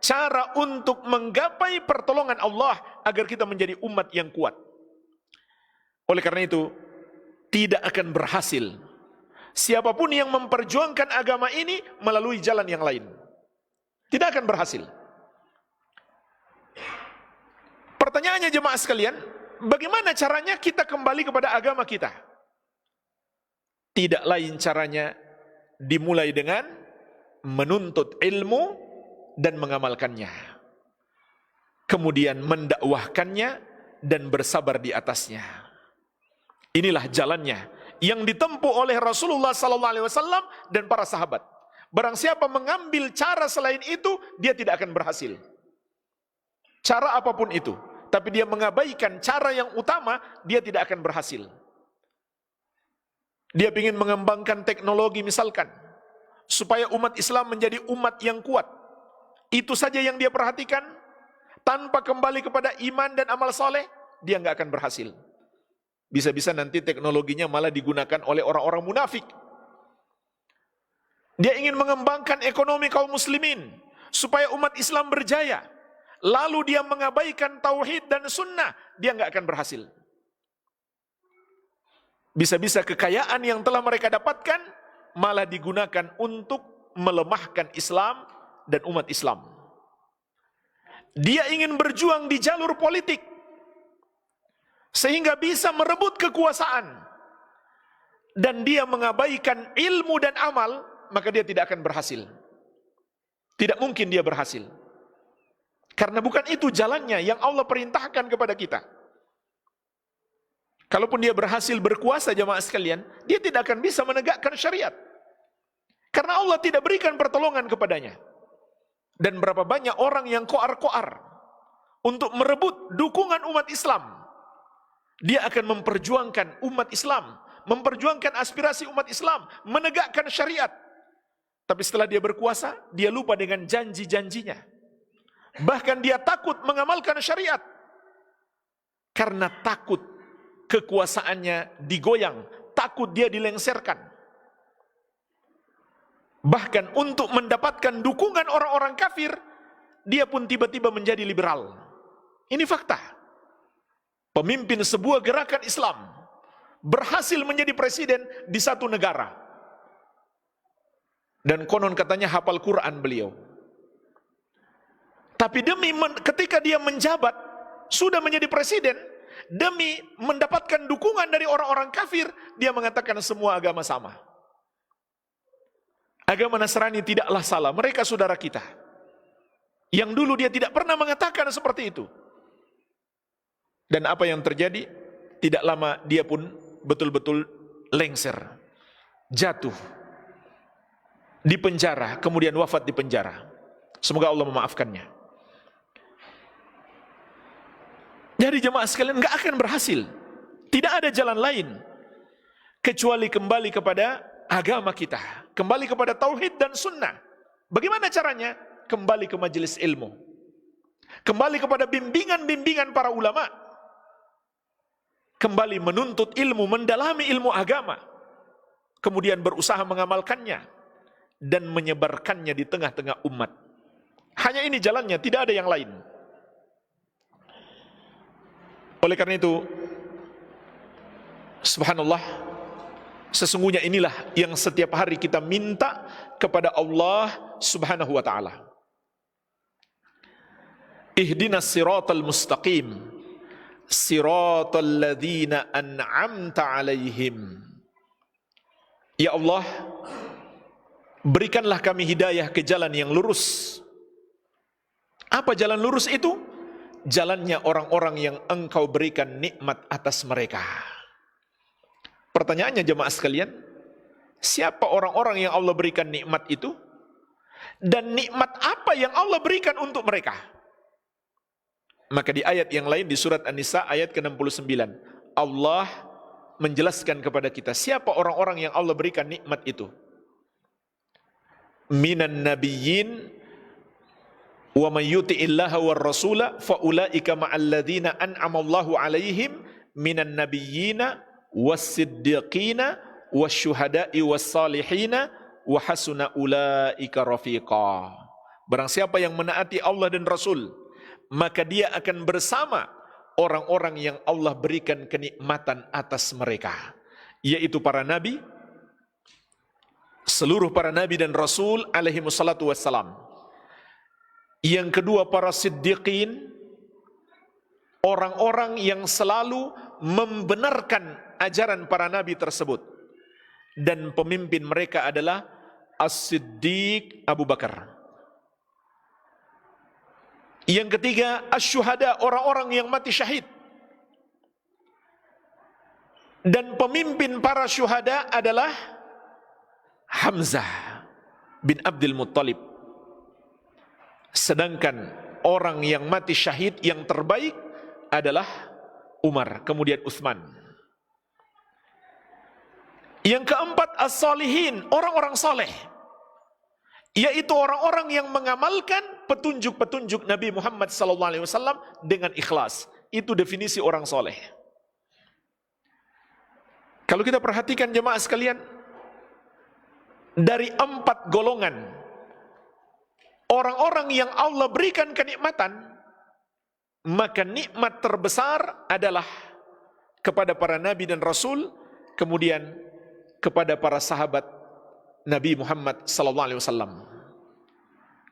cara untuk menggapai pertolongan Allah agar kita menjadi umat yang kuat. Oleh karena itu, tidak akan berhasil siapapun yang memperjuangkan agama ini melalui jalan yang lain. Tidak akan berhasil. Pertanyaannya jemaah sekalian, bagaimana caranya kita kembali kepada agama kita? Tidak lain caranya dimulai dengan menuntut ilmu dan mengamalkannya, kemudian mendakwahkannya dan bersabar di atasnya. Inilah jalannya yang ditempuh oleh Rasulullah SAW dan para sahabat. Barang siapa mengambil cara selain itu, dia tidak akan berhasil. Cara apapun itu, tapi dia mengabaikan cara yang utama, dia tidak akan berhasil. Dia ingin mengembangkan teknologi misalkan, supaya umat Islam menjadi umat yang kuat. Itu saja yang dia perhatikan, tanpa kembali kepada iman dan amal soleh, dia nggak akan berhasil. Bisa-bisa nanti teknologinya malah digunakan oleh orang-orang munafik. Dia ingin mengembangkan ekonomi kaum muslimin, supaya umat Islam berjaya. Lalu dia mengabaikan tauhid dan sunnah, dia nggak akan berhasil. Bisa-bisa kekayaan yang telah mereka dapatkan malah digunakan untuk melemahkan Islam dan umat Islam. Dia ingin berjuang di jalur politik sehingga bisa merebut kekuasaan, dan dia mengabaikan ilmu dan amal, maka dia tidak akan berhasil. Tidak mungkin dia berhasil. Karena bukan itu jalannya yang Allah perintahkan kepada kita. Kalaupun dia berhasil berkuasa jemaah sekalian, dia tidak akan bisa menegakkan syariat. Karena Allah tidak berikan pertolongan kepadanya. Dan berapa banyak orang yang koar-koar untuk merebut dukungan umat Islam. Dia akan memperjuangkan umat Islam, memperjuangkan aspirasi umat Islam, menegakkan syariat. Tapi setelah dia berkuasa, dia lupa dengan janji-janjinya. Bahkan dia takut mengamalkan syariat karena takut kekuasaannya digoyang, takut dia dilengserkan. Bahkan untuk mendapatkan dukungan orang-orang kafir, dia pun tiba-tiba menjadi liberal. Ini fakta. Pemimpin sebuah gerakan Islam berhasil menjadi presiden di satu negara, dan konon katanya hafal Quran beliau. Tapi ketika dia menjabat, sudah menjadi presiden, demi mendapatkan dukungan dari orang-orang kafir, dia mengatakan semua agama sama. Agama Nasrani tidaklah salah, mereka saudara kita. Yang dulu dia tidak pernah mengatakan seperti itu. Dan apa yang terjadi? Tidak lama dia pun betul-betul lengser, jatuh di penjara, kemudian wafat di penjara. Semoga Allah memaafkannya. Jadi jemaah sekalian, nggak akan berhasil. Tidak ada jalan lain kecuali kembali kepada agama kita, kembali kepada tauhid dan sunnah. Bagaimana caranya? Kembali ke majelis ilmu, kembali kepada bimbingan-bimbingan para ulama, kembali menuntut ilmu, mendalami ilmu agama, kemudian berusaha mengamalkannya dan menyebarkannya di tengah-tengah umat. Hanya ini jalannya, tidak ada yang lain. Oleh karena itu, subhanallah, sesungguhnya inilah yang setiap hari kita minta kepada Allah Subhanahu wa taala. Ihdinas siratal mustaqim, siratal ladzina an'amta 'alaihim. Ya Allah, berikanlah kami hidayah ke jalan yang lurus. Apa jalan lurus itu? Jalannya orang-orang yang Engkau berikan nikmat atas mereka. Pertanyaannya jemaah sekalian, siapa orang-orang yang Allah berikan nikmat itu? Dan nikmat apa yang Allah berikan untuk mereka? Maka di ayat yang lain di surat An-Nisa ayat ke-69, Allah menjelaskan kepada kita siapa orang-orang yang Allah berikan nikmat itu. Minan nabiyyin wa may yuti'illaha war rasula fa ulaika ma'al ladzina an'ama Allahu 'alaihim minan nabiyyina was-siddiqina wasyuhada'i was-salihina wa hasuna ulaika rafiqa. Barang siapa yang menaati Allah dan Rasul, maka dia akan bersama orang-orang yang Allah berikan kenikmatan atas mereka, yaitu para nabi, seluruh para nabi dan rasul alaihi wassalatu wassalam. Yang kedua, para siddiqin, orang-orang yang selalu membenarkan ajaran para nabi tersebut, dan pemimpin mereka adalah As-Siddiq Abu Bakar. Yang ketiga, asyuhada, orang-orang yang mati syahid. Dan pemimpin para syuhada adalah Hamzah bin Abdul Muttalib. Sedangkan orang yang mati syahid yang terbaik adalah Umar, kemudian Utsman. Yang keempat, as-salihin, orang-orang saleh, yaitu orang-orang yang mengamalkan petunjuk-petunjuk Nabi Muhammad SAW dengan ikhlas. Itu definisi orang soleh. Kalau kita perhatikan jemaah sekalian, dari 4 golongan orang-orang yang Allah berikan kenikmatan, maka nikmat terbesar adalah kepada para nabi dan rasul, kemudian kepada para sahabat Nabi Muhammad SAW.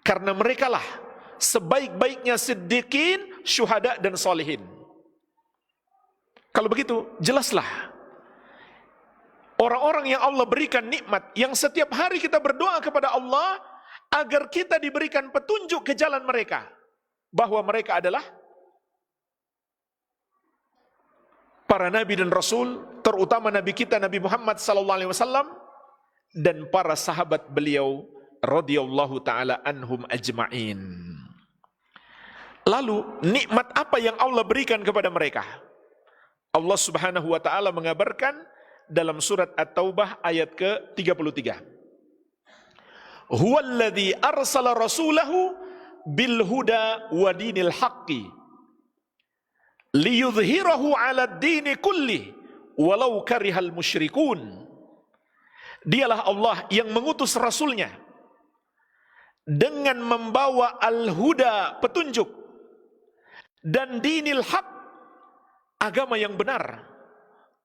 Karena merekalah sebaik-baiknya siddiqin, syuhada dan salihin. Kalau begitu, jelaslah orang-orang yang Allah berikan nikmat, yang setiap hari kita berdoa kepada Allah agar kita diberikan petunjuk ke jalan mereka, bahwa mereka adalah para nabi dan rasul, terutama nabi kita Nabi Muhammad SAW, dan para sahabat beliau radhiyallahu taala anhum ajma'in. Lalu nikmat apa yang Allah berikan kepada mereka? Allah Subhanahu wa taala mengabarkan dalam surat At-Taubah ayat ke-33. Huwallazi arsala rasulahu bil huda wa dinil haqqi liyudhhirahu 'alad dini kulli walau karihal musyrikun. Dialah Allah yang mengutus rasulnya dengan membawa al-huda, petunjuk, dan dinil haq, agama yang benar,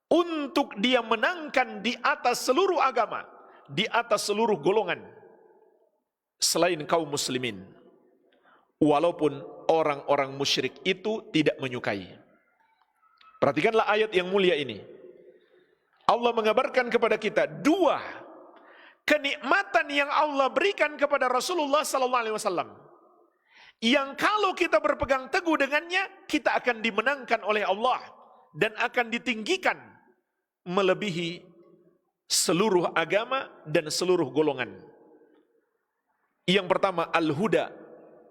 untuk dia menangkan di atas seluruh agama, di atas seluruh golongan selain kaum muslimin, walaupun orang-orang musyrik itu tidak menyukai. Perhatikanlah ayat yang mulia ini. Allah mengabarkan kepada kita 2 kenikmatan yang Allah berikan kepada Rasulullah SAW, yang kalau kita berpegang teguh dengannya, kita akan dimenangkan oleh Allah dan akan ditinggikan melebihi seluruh agama dan seluruh golongan. Yang pertama, al-huda,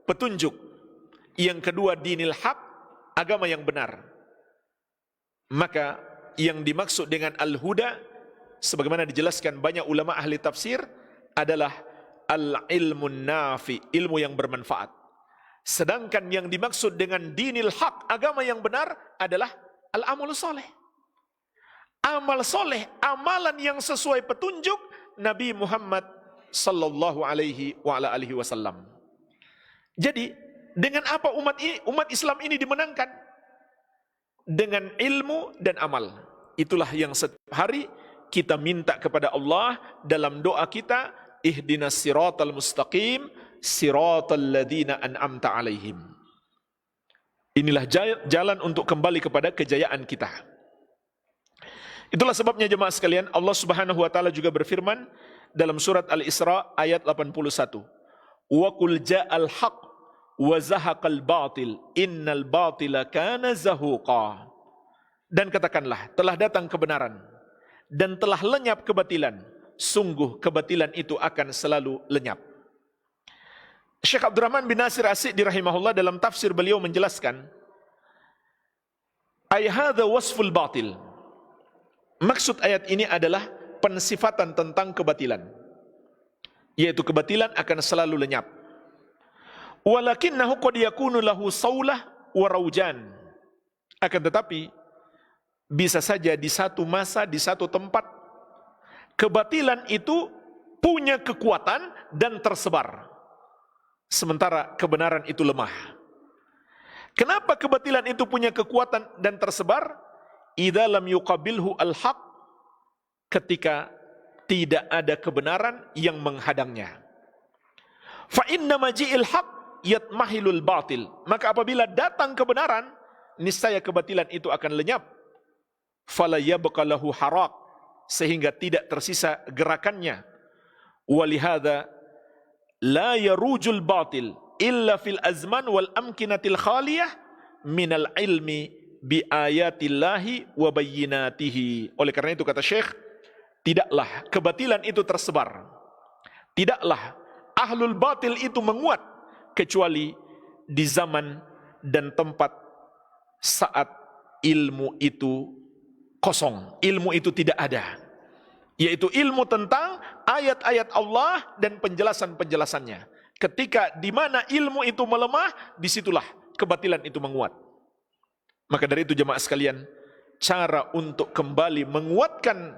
petunjuk. Yang kedua, dinil haq, agama yang benar. Maka yang dimaksud dengan al-huda, sebagaimana dijelaskan banyak ulama ahli tafsir, adalah al-ilmun nafi, ilmu yang bermanfaat. Sedangkan yang dimaksud dengan dinil haq, agama yang benar, adalah al-amal soleh. Amal soleh, amalan yang sesuai petunjuk Nabi Muhammad sallallahu alaihi wa ala alihi wasallam. Jadi, dengan apa umat Islam ini dimenangkan? Dengan ilmu dan amal. Itulah yang setiap hari kita minta kepada Allah dalam doa kita, ihdinas siratal mustaqim siratal ladzina an'amta alaihim. Inilah jalan untuk kembali kepada kejayaan kita. Itulah sebabnya jemaah sekalian, Allah Subhanahu wa taala juga berfirman dalam surat Al-Isra ayat 81. Wa qul ja'al haqq wa zahaqal batil innal batila kana zahuqa. Dan katakanlah, telah datang kebenaran dan telah lenyap kebatilan. Sungguh kebatilan itu akan selalu lenyap. Syekh Abdurrahman bin Nasir As-Sa'di rahimahullah dalam tafsir beliau menjelaskan, ay hadza wasful batil. Maksud ayat ini adalah pensifatan tentang kebatilan, yaitu kebatilan akan selalu lenyap. Walakinnahu qad yakunu lahu saulah wa raujan. Akan tetapi bisa saja di satu masa, di satu tempat, kebatilan itu punya kekuatan dan tersebar, sementara kebenaran itu lemah. Kenapa kebatilan itu punya kekuatan dan tersebar? Idza lam yuqabilhu al-haq, ketika tidak ada kebenaran yang menghadangnya. Fa inna maji'il haq yatmahilul batil. Maka apabila datang kebenaran, niscaya kebatilan itu akan lenyap. Fala yabqa lahu haraq, sehingga tidak tersisa gerakannya. Walihada la yarujul batil illa fil azman wal amkinatil khaliyah minal ilmi bi ayatillahi wa bayyinatihi. Oleh karena itu kata Syekh, tidaklah kebatilan itu tersebar, tidaklah ahlul batil itu menguat, kecuali di zaman dan tempat saat ilmu itu kosong, ilmu itu tidak ada, yaitu ilmu tentang ayat-ayat Allah dan penjelasan-penjelasannya. Ketika di mana ilmu itu melemah, disitulah kebatilan itu menguat. Maka dari itu jemaah sekalian, cara untuk kembali menguatkan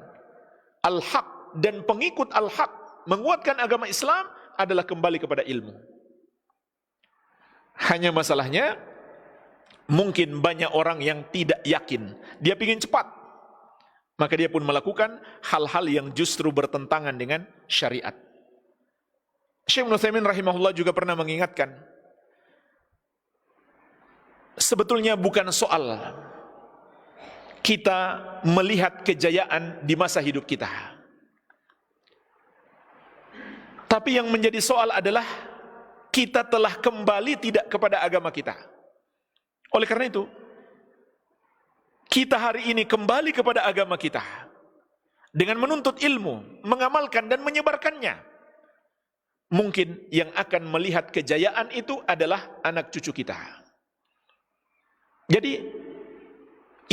al-haq dan pengikut al-haq, menguatkan agama Islam adalah kembali kepada ilmu. Hanya masalahnya, mungkin banyak orang yang tidak yakin, dia ingin cepat, maka dia pun melakukan hal-hal yang justru bertentangan dengan syariat. Syekh Ibnu Utsaimin rahimahullah juga pernah mengingatkan, sebetulnya bukan soal kita melihat kejayaan di masa hidup kita, tapi yang menjadi soal adalah kita telah kembali tidak kepada agama kita. Oleh karena itu, kita hari ini kembali kepada agama kita dengan menuntut ilmu, mengamalkan dan menyebarkannya. Mungkin yang akan melihat kejayaan itu adalah anak cucu kita. Jadi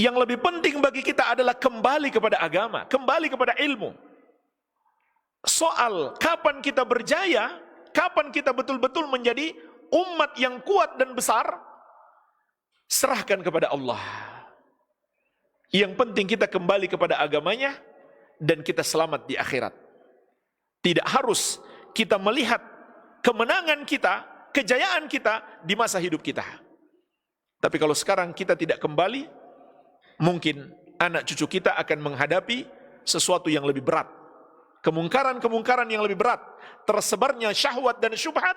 yang lebih penting bagi kita adalah kembali kepada agama, kembali kepada ilmu. Soal kapan kita berjaya, kapan kita betul-betul menjadi umat yang kuat dan besar, serahkan kepada Allah. Yang penting kita kembali kepada agamanya dan kita selamat di akhirat. Tidak harus kita melihat kemenangan kita, kejayaan kita di masa hidup kita. Tapi kalau sekarang kita tidak kembali, mungkin anak cucu kita akan menghadapi sesuatu yang lebih berat. Kemungkaran-kemungkaran yang lebih berat. Tersebarnya syahwat dan syubhat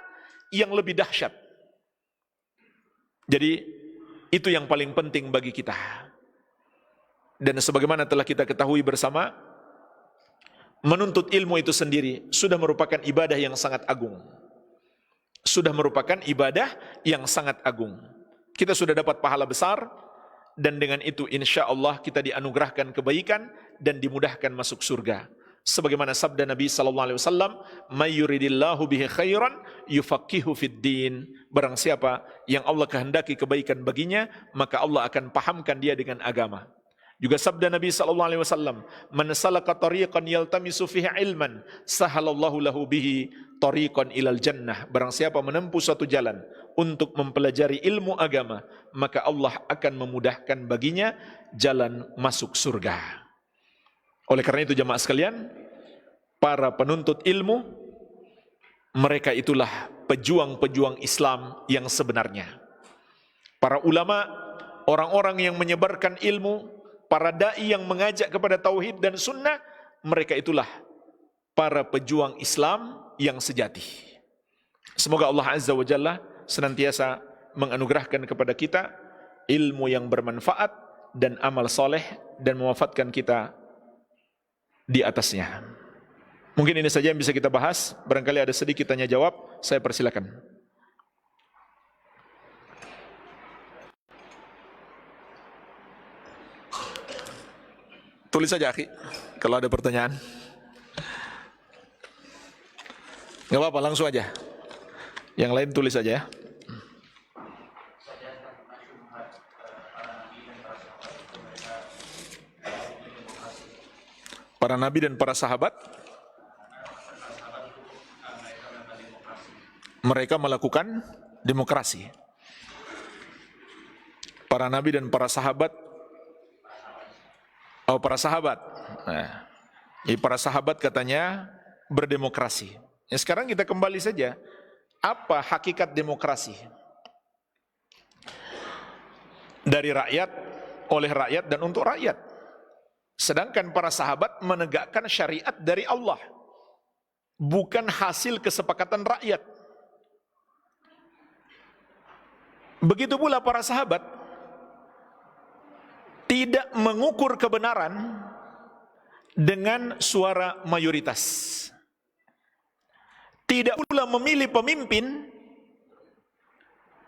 yang lebih dahsyat. Jadi itu yang paling penting bagi kita. Dan sebagaimana telah kita ketahui bersama, menuntut ilmu itu sendiri sudah merupakan ibadah yang sangat agung. Sudah merupakan ibadah yang sangat agung. Kita sudah dapat pahala besar, dan dengan itu insya Allah kita dianugerahkan kebaikan dan dimudahkan masuk surga. Sebagaimana sabda Nabi SAW, "May yuridillahu bihi khairan yufaqihu fid din." Barang siapa yang Allah kehendaki kebaikan baginya, maka Allah akan pahamkan dia dengan agama. Juga sabda Nabi SAW, "Man salaka tariqan yaltamisu fihi ilman, sahalallahu lahu bihi tariqan ilal jannah." Barang siapa menempuh suatu jalan untuk mempelajari ilmu agama, maka Allah akan memudahkan baginya jalan masuk surga. Oleh karena itu jemaah sekalian, para penuntut ilmu, mereka itulah pejuang-pejuang Islam yang sebenarnya. Para ulama, orang-orang yang menyebarkan ilmu, para da'i yang mengajak kepada tauhid dan sunnah, mereka itulah para pejuang Islam yang sejati. Semoga Allah Azza wa Jalla senantiasa menganugerahkan kepada kita ilmu yang bermanfaat dan amal soleh, dan mewafatkan kita di atasnya. Mungkin ini saja yang bisa kita bahas. Barangkali ada sedikit tanya jawab, saya persilakan. Tulis saja, akhi, kalau ada pertanyaan. Nggak apa-apa, langsung aja. Yang lain tulis saja ya. Para nabi dan para sahabat, mereka melakukan demokrasi. Para nabi dan para sahabat, para sahabat. Nah, para sahabat katanya berdemokrasi. Ya, sekarang kita kembali saja. Apa hakikat demokrasi? Dari rakyat, oleh rakyat, dan untuk rakyat. Sedangkan para sahabat menegakkan syariat dari Allah, bukan hasil kesepakatan rakyat. Begitu pula para sahabat tidak mengukur kebenaran dengan suara mayoritas. Tidak pula memilih pemimpin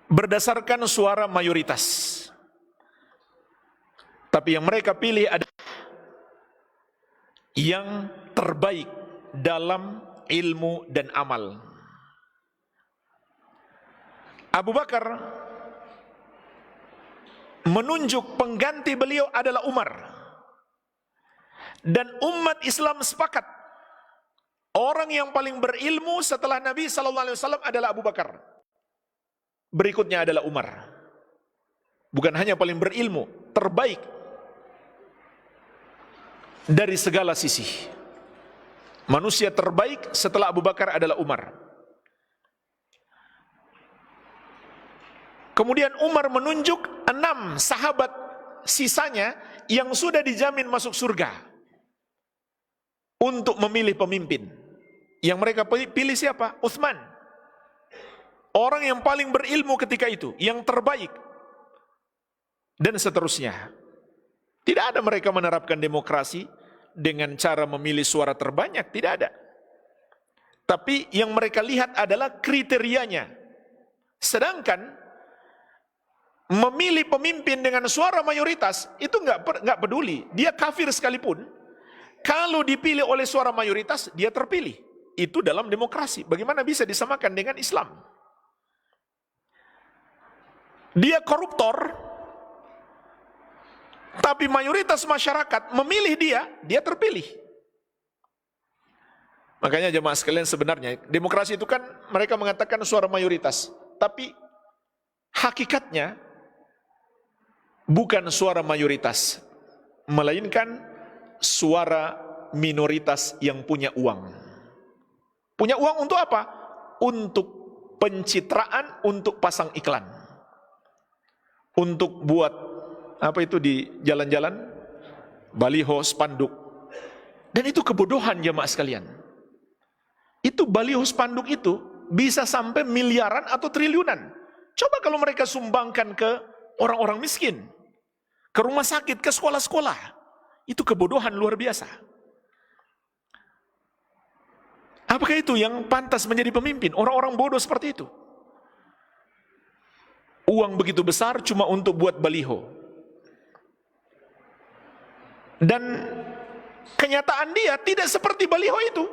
berdasarkan suara mayoritas. Tapi yang mereka pilih adalah yang terbaik dalam ilmu dan amal. Abu Bakar menunjuk pengganti beliau adalah Umar. Dan umat Islam sepakat, orang yang paling berilmu setelah Nabi SAW adalah Abu Bakar. Berikutnya adalah Umar. Bukan hanya paling berilmu, terbaik dari segala sisi. Manusia terbaik setelah Abu Bakar adalah Umar. Kemudian Umar menunjuk 6 sahabat sisanya yang sudah dijamin masuk surga untuk memilih pemimpin. Yang mereka pilih siapa? Utsman. Orang yang paling berilmu ketika itu, yang terbaik. Dan seterusnya. Tidak ada mereka menerapkan demokrasi dengan cara memilih suara terbanyak, tidak ada. Tapi yang mereka lihat adalah kriterianya. Sedangkan memilih pemimpin dengan suara mayoritas itu nggak peduli, dia kafir sekalipun. Kalau dipilih oleh suara mayoritas, dia terpilih. Itu dalam demokrasi. Bagaimana bisa disamakan dengan Islam? Dia koruptor, tapi mayoritas masyarakat memilih dia terpilih. Makanya jemaah sekalian, sebenarnya demokrasi itu kan mereka mengatakan suara mayoritas, tapi hakikatnya bukan suara mayoritas, melainkan suara minoritas yang punya uang. Punya uang untuk apa? Untuk pencitraan, untuk pasang iklan, untuk buat apa itu di jalan-jalan, baliho, spanduk. Dan itu kebodohan jemaah sekalian. Itu baliho, spanduk itu bisa sampai miliaran atau triliunan. Coba kalau mereka sumbangkan ke orang-orang miskin, ke rumah sakit, ke sekolah-sekolah. Itu kebodohan luar biasa. Apakah itu yang pantas menjadi pemimpin? Orang-orang bodoh seperti itu. Uang begitu besar cuma untuk buat baliho. Dan kenyataan dia tidak seperti baliho itu.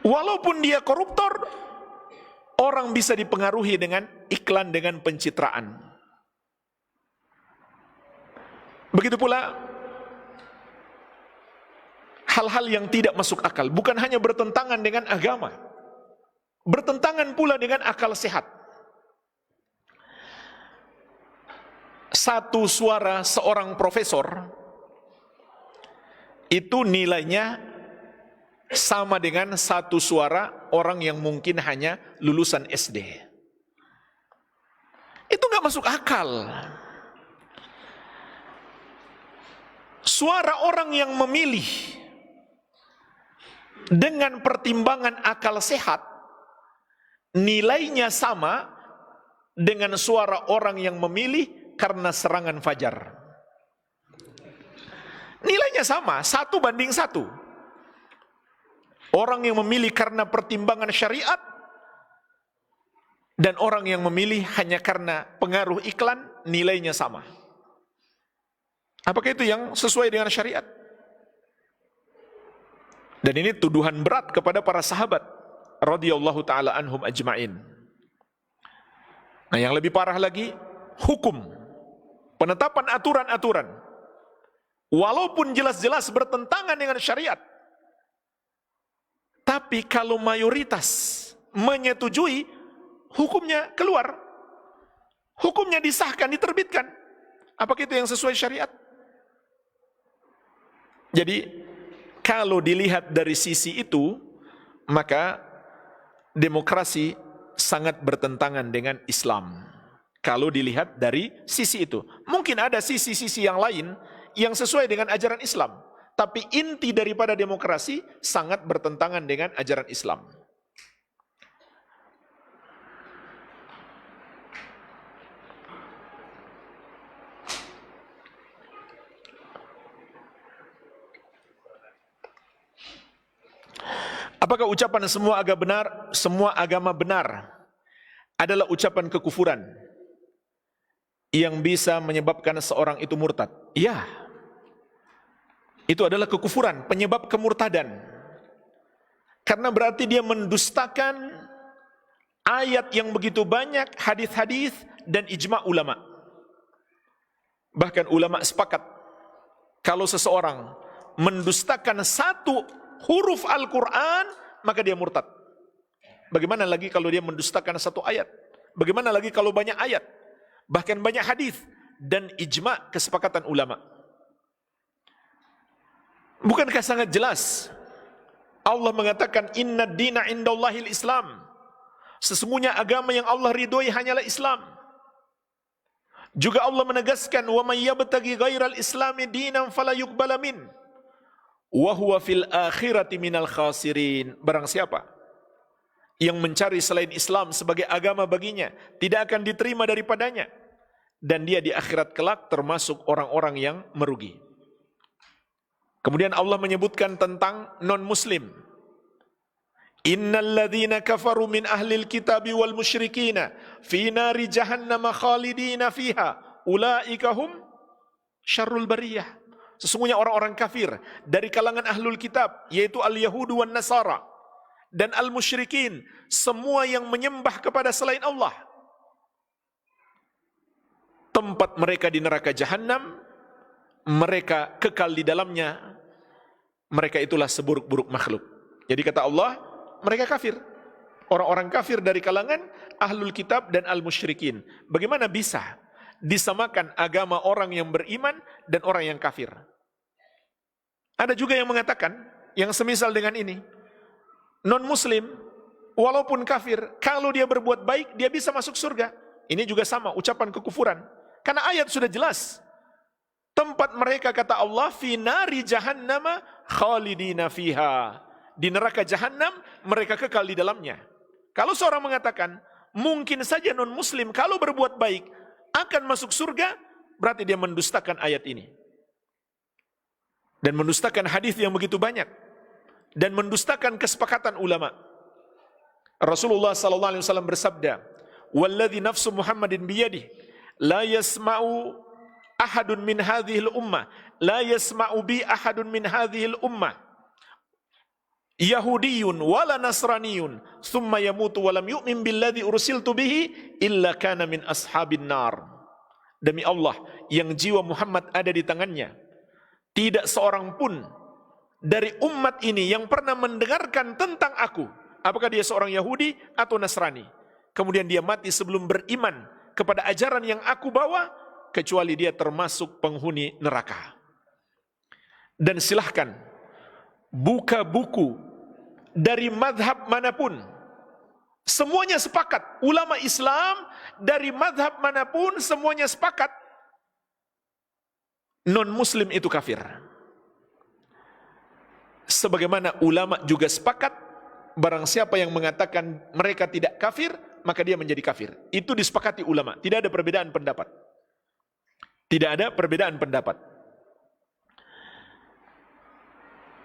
Walaupun dia koruptor, orang bisa dipengaruhi dengan iklan, dengan pencitraan. Begitu pula hal-hal yang tidak masuk akal, bukan hanya bertentangan dengan agama, bertentangan pula dengan akal sehat. Satu suara seorang profesor itu nilainya sama dengan satu suara orang yang mungkin hanya lulusan SD. Itu nggak masuk akal. Suara orang yang memilih dengan pertimbangan akal sehat, nilainya sama dengan suara orang yang memilih karena serangan fajar. Nilainya sama, 1:1. Orang yang memilih karena pertimbangan syariat dan orang yang memilih hanya karena pengaruh iklan, nilainya sama. Apakah itu yang sesuai dengan syariat? Dan ini tuduhan berat kepada para sahabat radhiyallahu taala anhum ajma'in. Nah, yang lebih parah lagi, hukum, penetapan aturan-aturan, walaupun jelas-jelas bertentangan dengan syariat, tapi kalau mayoritas menyetujui, hukumnya keluar, hukumnya disahkan, diterbitkan. Apakah itu yang sesuai syariat? Jadi kalau dilihat dari sisi itu, maka demokrasi sangat bertentangan dengan Islam. Kalau dilihat dari sisi itu, mungkin ada sisi-sisi yang lain yang sesuai dengan ajaran Islam, tapi inti daripada demokrasi sangat bertentangan dengan ajaran Islam. Apakah ucapan semua agama benar adalah ucapan kekufuran yang bisa menyebabkan seorang itu murtad? Iya. Itu adalah kekufuran, penyebab kemurtadan. Karena berarti dia mendustakan ayat yang begitu banyak, hadis-hadis dan ijma' ulama. Bahkan ulama sepakat, kalau seseorang mendustakan satu huruf Al-Quran, maka dia murtad. Bagaimana lagi kalau dia mendustakan satu ayat? Bagaimana lagi kalau banyak ayat? Bahkan banyak hadis dan ijma' kesepakatan ulama. Bukankah sangat jelas Allah mengatakan inna dina indallahil Islam, sesungguhnya agama yang Allah ridhoi hanyalah Islam. Juga Allah menegaskan wa may yabtaghi ghairal islami dinan fala yuqbala min wa huwa fil akhirati minal khasirin. Barang siapa yang mencari selain Islam sebagai agama baginya, tidak akan diterima daripadanya, dan dia di akhirat kelak termasuk orang-orang yang merugi. Kemudian Allah menyebutkan tentang non-muslim. Innal ladzina kafaru min ahlil kitabi wal musyrikina fi nari jahannam khalidina fiha ulaika hum syarrul bariyah. Sesungguhnya orang-orang kafir dari kalangan ahlul kitab, yaitu al-yahudu wan nasara dan al-musyrikin, semua yang menyembah kepada selain Allah, tempat mereka di neraka jahanam, mereka kekal di dalamnya, mereka itulah seburuk-buruk makhluk. Jadi kata Allah, mereka kafir. Orang-orang kafir dari kalangan ahlul kitab dan al-musyrikin. Bagaimana bisa disamakan agama orang yang beriman dan orang yang kafir? Ada juga yang mengatakan, yang semisal dengan ini, non-muslim, walaupun kafir, kalau dia berbuat baik, dia bisa masuk surga. Ini juga sama, ucapan kekufuran. Karena ayat sudah jelas. Tempat mereka, kata Allah, fi nari jahannama khalidina fiha. Di neraka jahanam, mereka kekal di dalamnya. Kalau seorang mengatakan, mungkin saja non-muslim kalau berbuat baik akan masuk surga, berarti dia mendustakan ayat ini. Dan mendustakan hadis yang begitu banyak. Dan mendustakan kesepakatan ulama. Rasulullah SAW bersabda, "Walladzi nafsu Muhammadin biyadih, la yasma'u ahadun min hadhil ummah, la yasma'u bi ahadun min hadhil ummah, Yahudiyun wala Nasraniyun, thumma yamutu walam yu'min billadhi ursiltu bihi, illa kana min ashabin nar." Demi Allah, yang jiwa Muhammad ada di tangannya, tidak seorang pun dari umat ini yang pernah mendengarkan tentang aku, apakah dia seorang Yahudi atau Nasrani, kemudian dia mati sebelum beriman kepada ajaran yang aku bawa, kecuali dia termasuk penghuni neraka. Dan silahkan buka buku dari madhab manapun, semuanya sepakat, ulama Islam dari madhab manapun semuanya sepakat, non-muslim itu kafir. Sebagaimana ulama juga sepakat, barang siapa yang mengatakan mereka tidak kafir, maka dia menjadi kafir. Itu disepakati ulama, tidak ada perbedaan pendapat. Tidak ada perbedaan pendapat.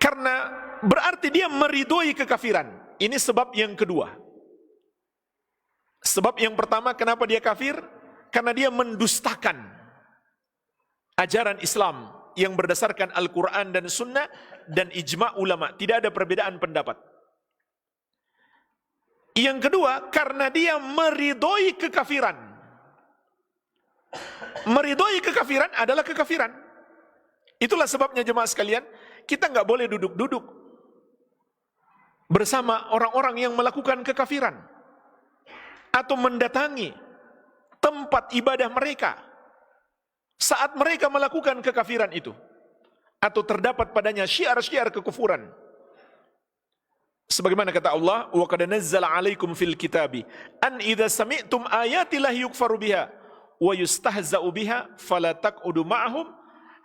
Karena berarti dia meridhoi kekafiran. Ini sebab yang kedua. Sebab yang pertama, kenapa dia kafir? Karena dia mendustakan ajaran Islam yang berdasarkan Al-Quran dan Sunnah dan ijma' ulama. Tidak ada perbedaan pendapat. Yang kedua, karena dia meridhoi kekafiran. Meridhoi kekafiran adalah kekafiran. Itulah sebabnya jemaah sekalian, kita nggak boleh duduk-duduk bersama orang-orang yang melakukan kekafiran atau mendatangi tempat ibadah mereka saat mereka melakukan kekafiran itu atau terdapat padanya syiar-syiar kekufuran. Sebagaimana kata Allah, wa qad nazzala 'alaikum fil kitabi an idza sami'tum ayati llahi yukfaru biha wa yustahza'u biha fala taq'udu ma'ahum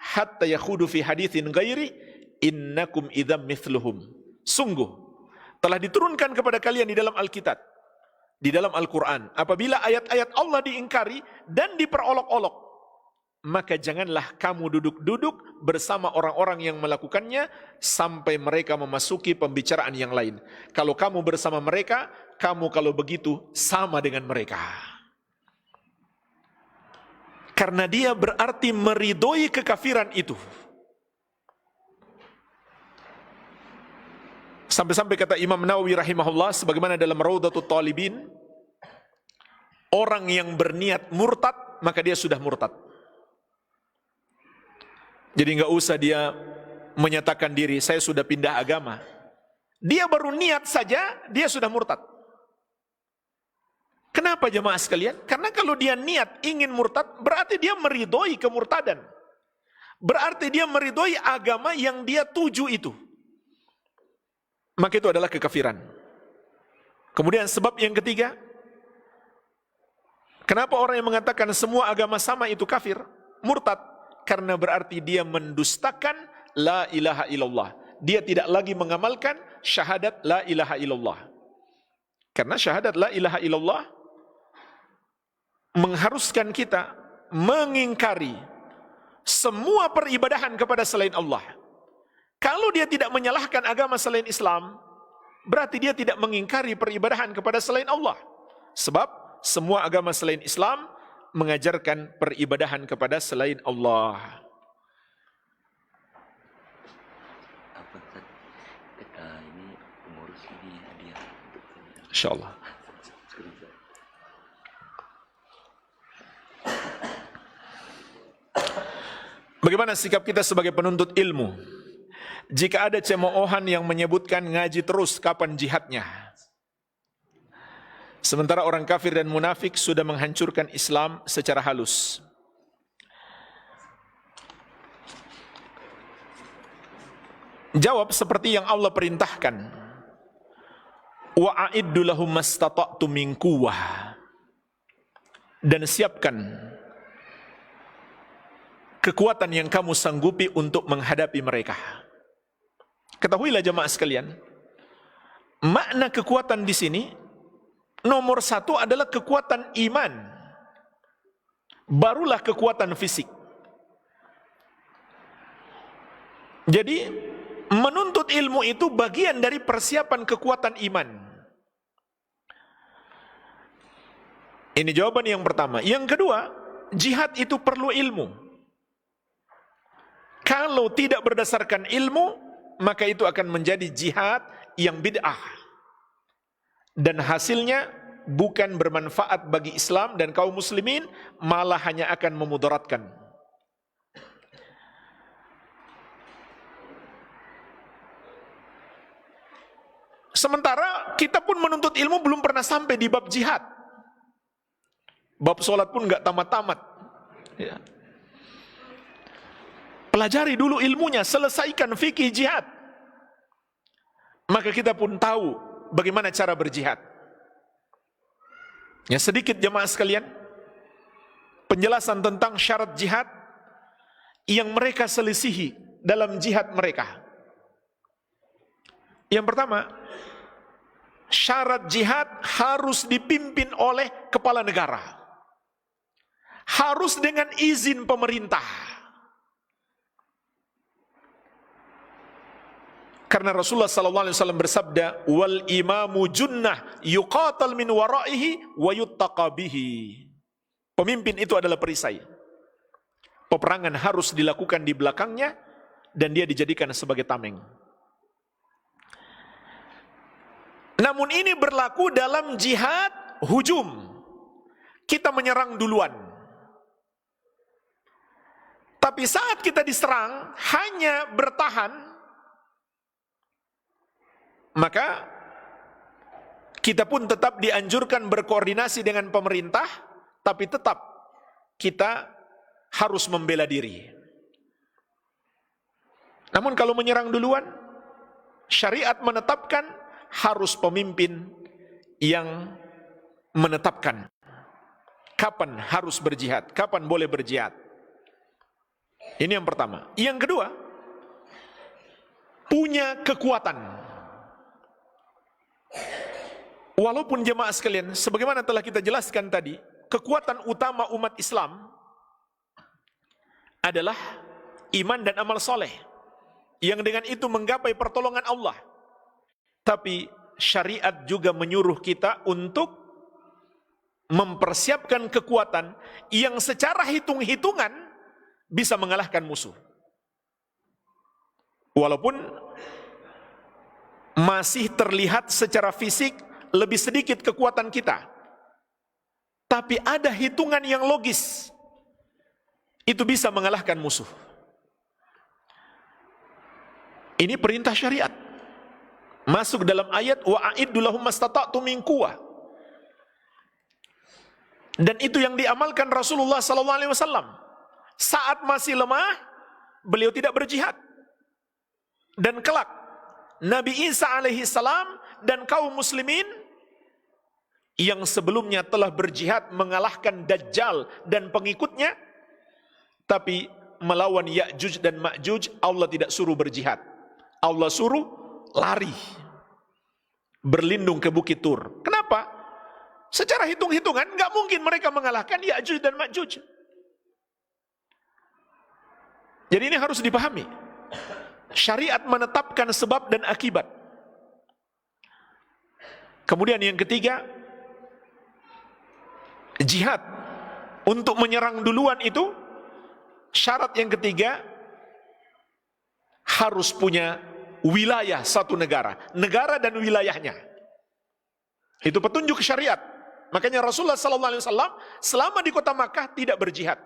hatta yakhudu fi haditsin ghairi innakum idzam mithluhum. Sungguh telah diturunkan kepada kalian di dalam Alkitab, di dalam Al-Quran, apabila ayat-ayat Allah diingkari dan diperolok-olok, maka janganlah kamu duduk-duduk bersama orang-orang yang melakukannya sampai mereka memasuki pembicaraan yang lain. Kalau kamu bersama mereka, kamu kalau begitu sama dengan mereka. Karena dia berarti meridhoi kekafiran itu. Sampai-sampai kata Imam Nawawi rahimahullah, sebagaimana dalam Raudatul Talibin, orang yang berniat murtad, maka dia sudah murtad. Jadi nggak usah dia menyatakan diri, saya sudah pindah agama. Dia baru niat saja, dia sudah murtad. Kenapa jemaah sekalian? Karena kalau dia niat ingin murtad, berarti dia meridhoi kemurtadan. Berarti dia meridhoi agama yang dia tuju itu. Maka itu adalah kekafiran. Kemudian sebab yang ketiga, kenapa orang yang mengatakan semua agama sama itu kafir, murtad? Karena berarti dia mendustakan la ilaha illallah. Dia tidak lagi mengamalkan syahadat la ilaha illallah. Karena syahadat la ilaha illallah mengharuskan kita mengingkari semua peribadahan kepada selain Allah. Kalau dia tidak menyalahkan agama selain Islam, berarti dia tidak mengingkari peribadahan kepada selain Allah. Sebab semua agama selain Islam mengajarkan peribadahan kepada selain Allah. InsyaAllah. Bagaimana sikap kita sebagai penuntut ilmu? Jika ada cemoohan yang menyebutkan ngaji terus, kapan jihadnya? Sementara orang kafir dan munafik sudah menghancurkan Islam secara halus. Jawab seperti yang Allah perintahkan. Wa a'iddu lahum mastata'tum min quwwah. Dan siapkan kekuatan yang kamu sanggupi untuk menghadapi mereka. Ketahuilah jemaah sekalian, makna kekuatan di sini nomor satu adalah kekuatan iman, barulah kekuatan fisik. Jadi menuntut ilmu itu bagian dari persiapan kekuatan iman. Ini jawaban yang pertama. Yang kedua, jihad itu perlu ilmu. Kalau tidak berdasarkan ilmu, maka itu akan menjadi jihad yang bid'ah. Dan hasilnya bukan bermanfaat bagi Islam dan kaum muslimin, malah hanya akan memudaratkan. Sementara kita pun menuntut ilmu belum pernah sampai di bab jihad. Bab sholat pun nggak tamat-tamat. Ya. Pelajari dulu ilmunya, selesaikan fikih jihad. Maka kita pun tahu bagaimana cara berjihad. Ya, sedikit jemaah sekalian, penjelasan tentang syarat jihad yang mereka selisihi dalam jihad mereka. Yang pertama, syarat jihad harus dipimpin oleh kepala negara. Harus dengan izin pemerintah. Karena Rasulullah SAW bersabda, wal imamu junnah yuqatal min waraihi wa yuttaqa bihi. Pemimpin itu adalah perisai. Peperangan harus dilakukan di belakangnya dan dia dijadikan sebagai tameng. Namun ini berlaku dalam jihad hujum. Kita menyerang duluan. Tapi saat kita diserang, hanya bertahan, maka kita pun tetap dianjurkan berkoordinasi dengan pemerintah, tapi tetap kita harus membela diri. Namun kalau menyerang duluan, syariat menetapkan harus pemimpin yang menetapkan kapan harus berjihad, kapan boleh berjihad. Ini yang pertama. Yang kedua, punya kekuatan. Walaupun jemaah sekalian, sebagaimana telah kita jelaskan tadi, kekuatan utama umat Islam adalah iman dan amal soleh, yang dengan itu menggapai pertolongan Allah. Tapi syariat juga menyuruh kita untuk mempersiapkan kekuatan yang secara hitung-hitungan bisa mengalahkan musuh. Walaupun masih terlihat secara fisik lebih sedikit kekuatan kita, tapi ada hitungan yang logis, itu bisa mengalahkan musuh. Ini perintah syariat. Masuk dalam ayat wa'iddu lahum mastata'tum min quwwah. Dan itu yang diamalkan Rasulullah SAW. Saat masih lemah, beliau tidak berjihad. Dan kelak Nabi Isa alaihissalam dan kaum muslimin yang sebelumnya telah berjihad mengalahkan Dajjal dan pengikutnya, tapi melawan Ya'juj dan Ma'juj Allah tidak suruh berjihad. Allah suruh lari, berlindung ke Bukit Tur. Kenapa? Secara hitung-hitungan nggak mungkin mereka mengalahkan Ya'juj dan Ma'juj. Jadi ini harus dipahami. Syariat menetapkan sebab dan akibat. Kemudian yang ketiga, jihad untuk menyerang duluan itu, syarat yang ketiga harus punya wilayah satu negara, negara dan wilayahnya. Itu petunjuk syariat. Makanya Rasulullah SAW selama di kota Makkah tidak berjihad.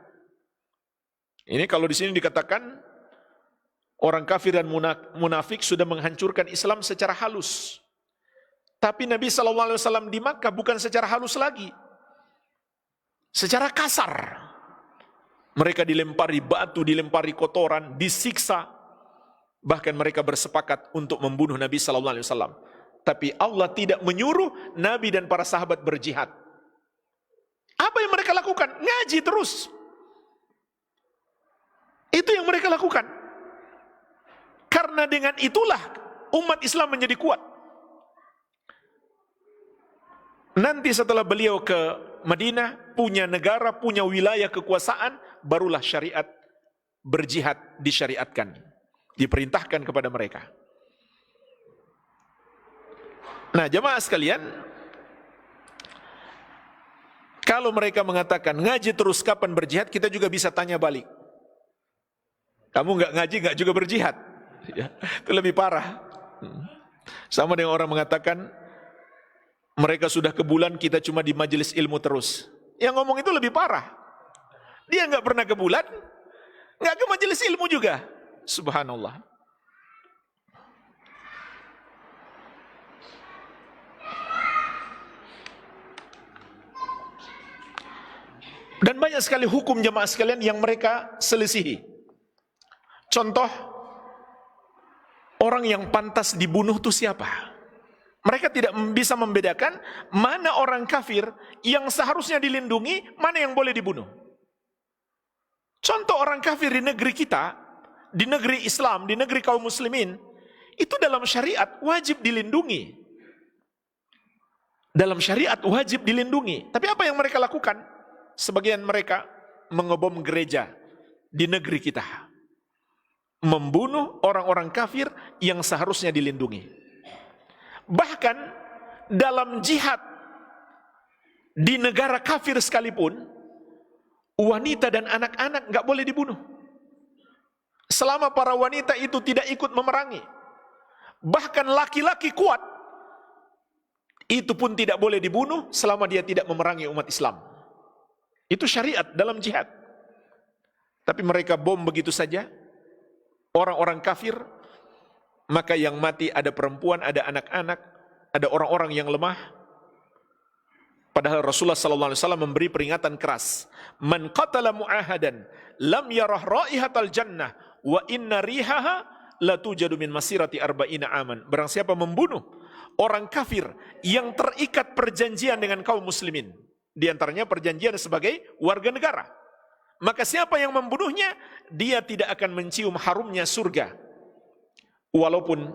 Ini kalau di sini dikatakan orang kafir dan munafik sudah menghancurkan Islam secara halus. Tapi Nabi SAW di Makkah bukan secara halus lagi, secara kasar. Mereka dilempari batu, dilempari kotoran, disiksa. Bahkan mereka bersepakat untuk membunuh Nabi SAW. Tapi Allah tidak menyuruh Nabi dan para sahabat berjihad. Apa yang mereka lakukan? Ngaji terus. Itu yang mereka lakukan. Karena dengan itulah umat Islam menjadi kuat. Nanti setelah beliau ke Madinah, punya negara, punya wilayah kekuasaan, barulah syariat berjihad disyariatkan. Diperintahkan kepada mereka. Nah, jemaah sekalian, kalau mereka mengatakan ngaji terus kapan berjihad, kita juga bisa tanya balik. Kamu nggak ngaji nggak juga berjihad? Ya, itu lebih parah. Sama dengan orang mengatakan mereka sudah ke bulan, kita cuma di majelis ilmu terus. Yang ngomong itu lebih parah. Dia nggak pernah ke bulan, nggak ke majelis ilmu juga. Subhanallah. Dan banyak sekali hukum jemaah sekalian yang mereka selisihi. Contoh, orang yang pantas dibunuh itu siapa? Mereka tidak bisa membedakan mana orang kafir yang seharusnya dilindungi, mana yang boleh dibunuh. Contoh orang kafir di negeri kita, di negeri Islam, di negeri kaum muslimin, Itu dalam syariat wajib dilindungi. Dalam syariat wajib dilindungi. Tapi apa yang mereka lakukan? Sebagian mereka mengebom gereja di negeri kita. Membunuh orang-orang kafir yang seharusnya dilindungi. Bahkan dalam jihad di negara kafir sekalipun, wanita dan anak-anak nggak boleh dibunuh. Selama para wanita itu tidak ikut memerangi. Bahkan laki-laki kuat, itu pun tidak boleh dibunuh selama dia tidak memerangi umat Islam. Itu syariat dalam jihad. Tapi mereka bom begitu saja, orang-orang kafir, maka yang mati ada perempuan, ada anak-anak, ada orang-orang yang lemah. Padahal Rasulullah SAW memberi peringatan keras. Man qatala mu'ahadan lam yarah raihatal jannah wa inna rihaha la tujadu min masirati arba'ina aman. Barang siapa membunuh orang kafir yang terikat perjanjian dengan kaum muslimin, di antaranya perjanjian sebagai warga negara, maka siapa yang membunuhnya, dia tidak akan mencium harumnya surga, walaupun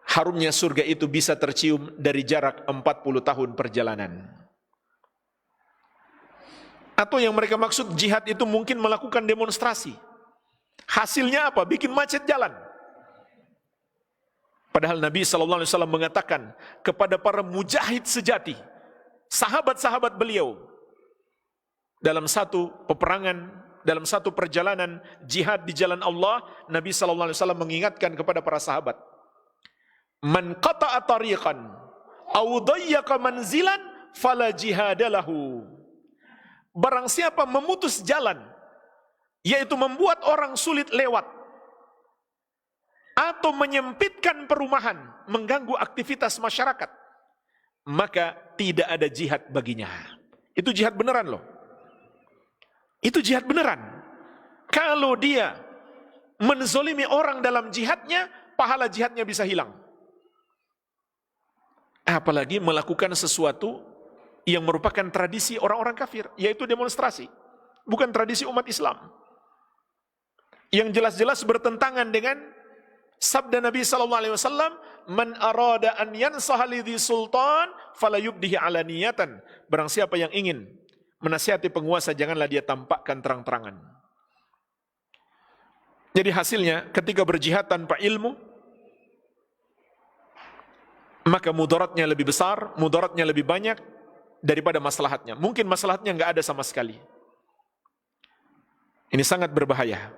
harumnya surga itu bisa tercium dari jarak 40 tahun perjalanan. Atau yang mereka maksud jihad itu mungkin melakukan demonstrasi. Hasilnya apa? Bikin macet jalan. Padahal Nabi SAW mengatakan kepada para mujahid sejati, sahabat-sahabat beliau, dalam satu peperangan, dalam satu perjalanan jihad di jalan Allah, Nabi SAW mengingatkan kepada para sahabat, man qata'a tariqan aw dayyaqa manzilan fala jihadalahu. Barang siapa memutus jalan, yaitu membuat orang sulit lewat, atau menyempitkan perumahan, mengganggu aktivitas masyarakat, maka tidak ada jihad baginya. Itu jihad beneran loh. Itu jihad beneran. Kalau dia menzolimi orang dalam jihadnya, pahala jihadnya bisa hilang. Apalagi melakukan sesuatu yang merupakan tradisi orang-orang kafir, yaitu demonstrasi. Bukan tradisi umat Islam. Yang jelas-jelas bertentangan dengan sabda Nabi SAW, man arada an yansaha lidhi sultan fala yubdihi alaniyatan. Barang siapa yang ingin menasihati penguasa, janganlah dia tampakkan terang-terangan. Jadi hasilnya ketika berjihad tanpa ilmu, maka mudaratnya lebih besar, mudaratnya lebih banyak daripada maslahatnya. Mungkin maslahatnya nggak ada sama sekali. Ini sangat berbahaya.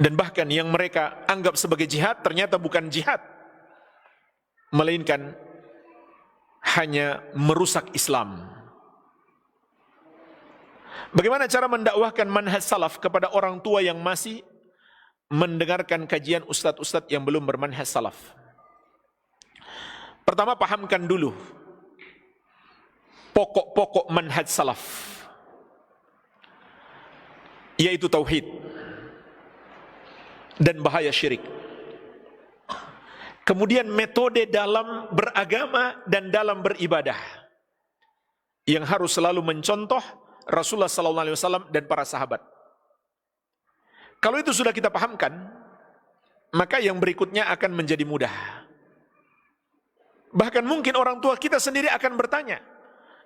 Dan bahkan yang mereka anggap sebagai jihad ternyata bukan jihad, melainkan hanya merusak Islam. Bagaimana cara mendakwahkan manhaj salaf kepada orang tua yang masih mendengarkan kajian ustadz-ustadz yang belum bermanhaj salaf? Pertama, pahamkan dulu pokok-pokok manhaj salaf, yaitu tauhid dan bahaya syirik. Kemudian metode dalam beragama dan dalam beribadah yang harus selalu mencontoh Rasulullah SAW dan para sahabat. Kalau itu sudah kita pahamkan, maka yang berikutnya akan menjadi mudah. Bahkan mungkin orang tua kita sendiri akan bertanya,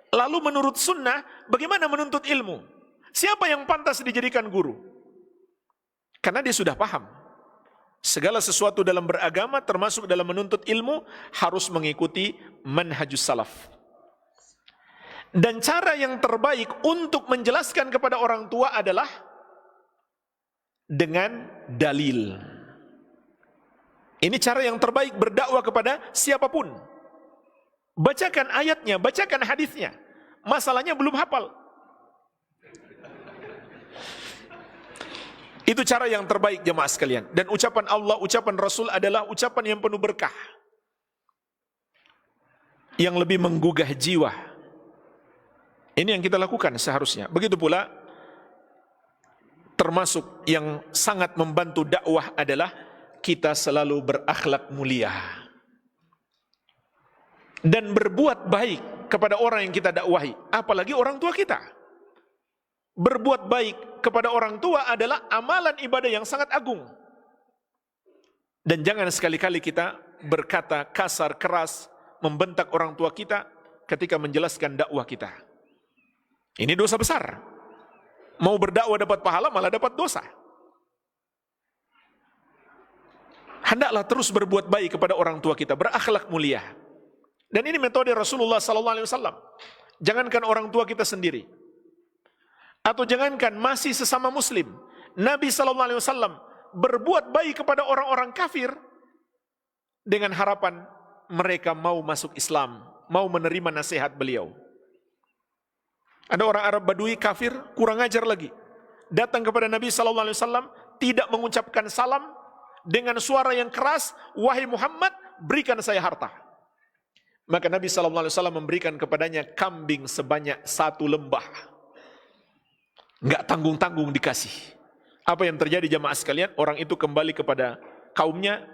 lalu menurut sunnah, bagaimana menuntut ilmu? Siapa yang pantas dijadikan guru? Karena dia sudah paham. Segala sesuatu dalam beragama, termasuk dalam menuntut ilmu, harus mengikuti manhajus salaf. Dan cara yang terbaik untuk menjelaskan kepada orang tua adalah dengan dalil. Ini cara yang terbaik berdakwah kepada siapapun. Bacakan ayatnya, bacakan hadisnya. Masalahnya belum hafal. Itu cara yang terbaik jemaah sekalian. Dan ucapan Allah, ucapan Rasul adalah ucapan yang penuh berkah, yang lebih menggugah jiwa. Ini yang kita lakukan seharusnya. Begitu pula, termasuk yang sangat membantu dakwah adalah kita selalu berakhlak mulia dan berbuat baik kepada orang yang kita dakwahi, apalagi orang tua kita. Berbuat baik kepada orang tua adalah amalan ibadah yang sangat agung. Dan jangan sekali-kali kita berkata kasar, keras, membentak orang tua kita ketika menjelaskan dakwah kita. Ini dosa besar. Mau berdakwah dapat pahala, malah dapat dosa. Hendaklah terus berbuat baik kepada orang tua kita, berakhlak mulia. Dan ini metode Rasulullah SAW. Jangankan orang tua kita sendiri, atau jangankan masih sesama Muslim, Nabi SAW berbuat baik kepada orang-orang kafir dengan harapan mereka mau masuk Islam, mau menerima nasihat beliau. Ada orang Arab Badui kafir, kurang ajar lagi, datang kepada Nabi SAW, tidak mengucapkan salam, dengan suara yang keras, wahai Muhammad, berikan saya harta. Maka Nabi SAW memberikan kepadanya kambing sebanyak 1 lembah. Enggak tanggung-tanggung dikasih. Apa yang terjadi jamaah sekalian? Orang itu kembali kepada kaumnya,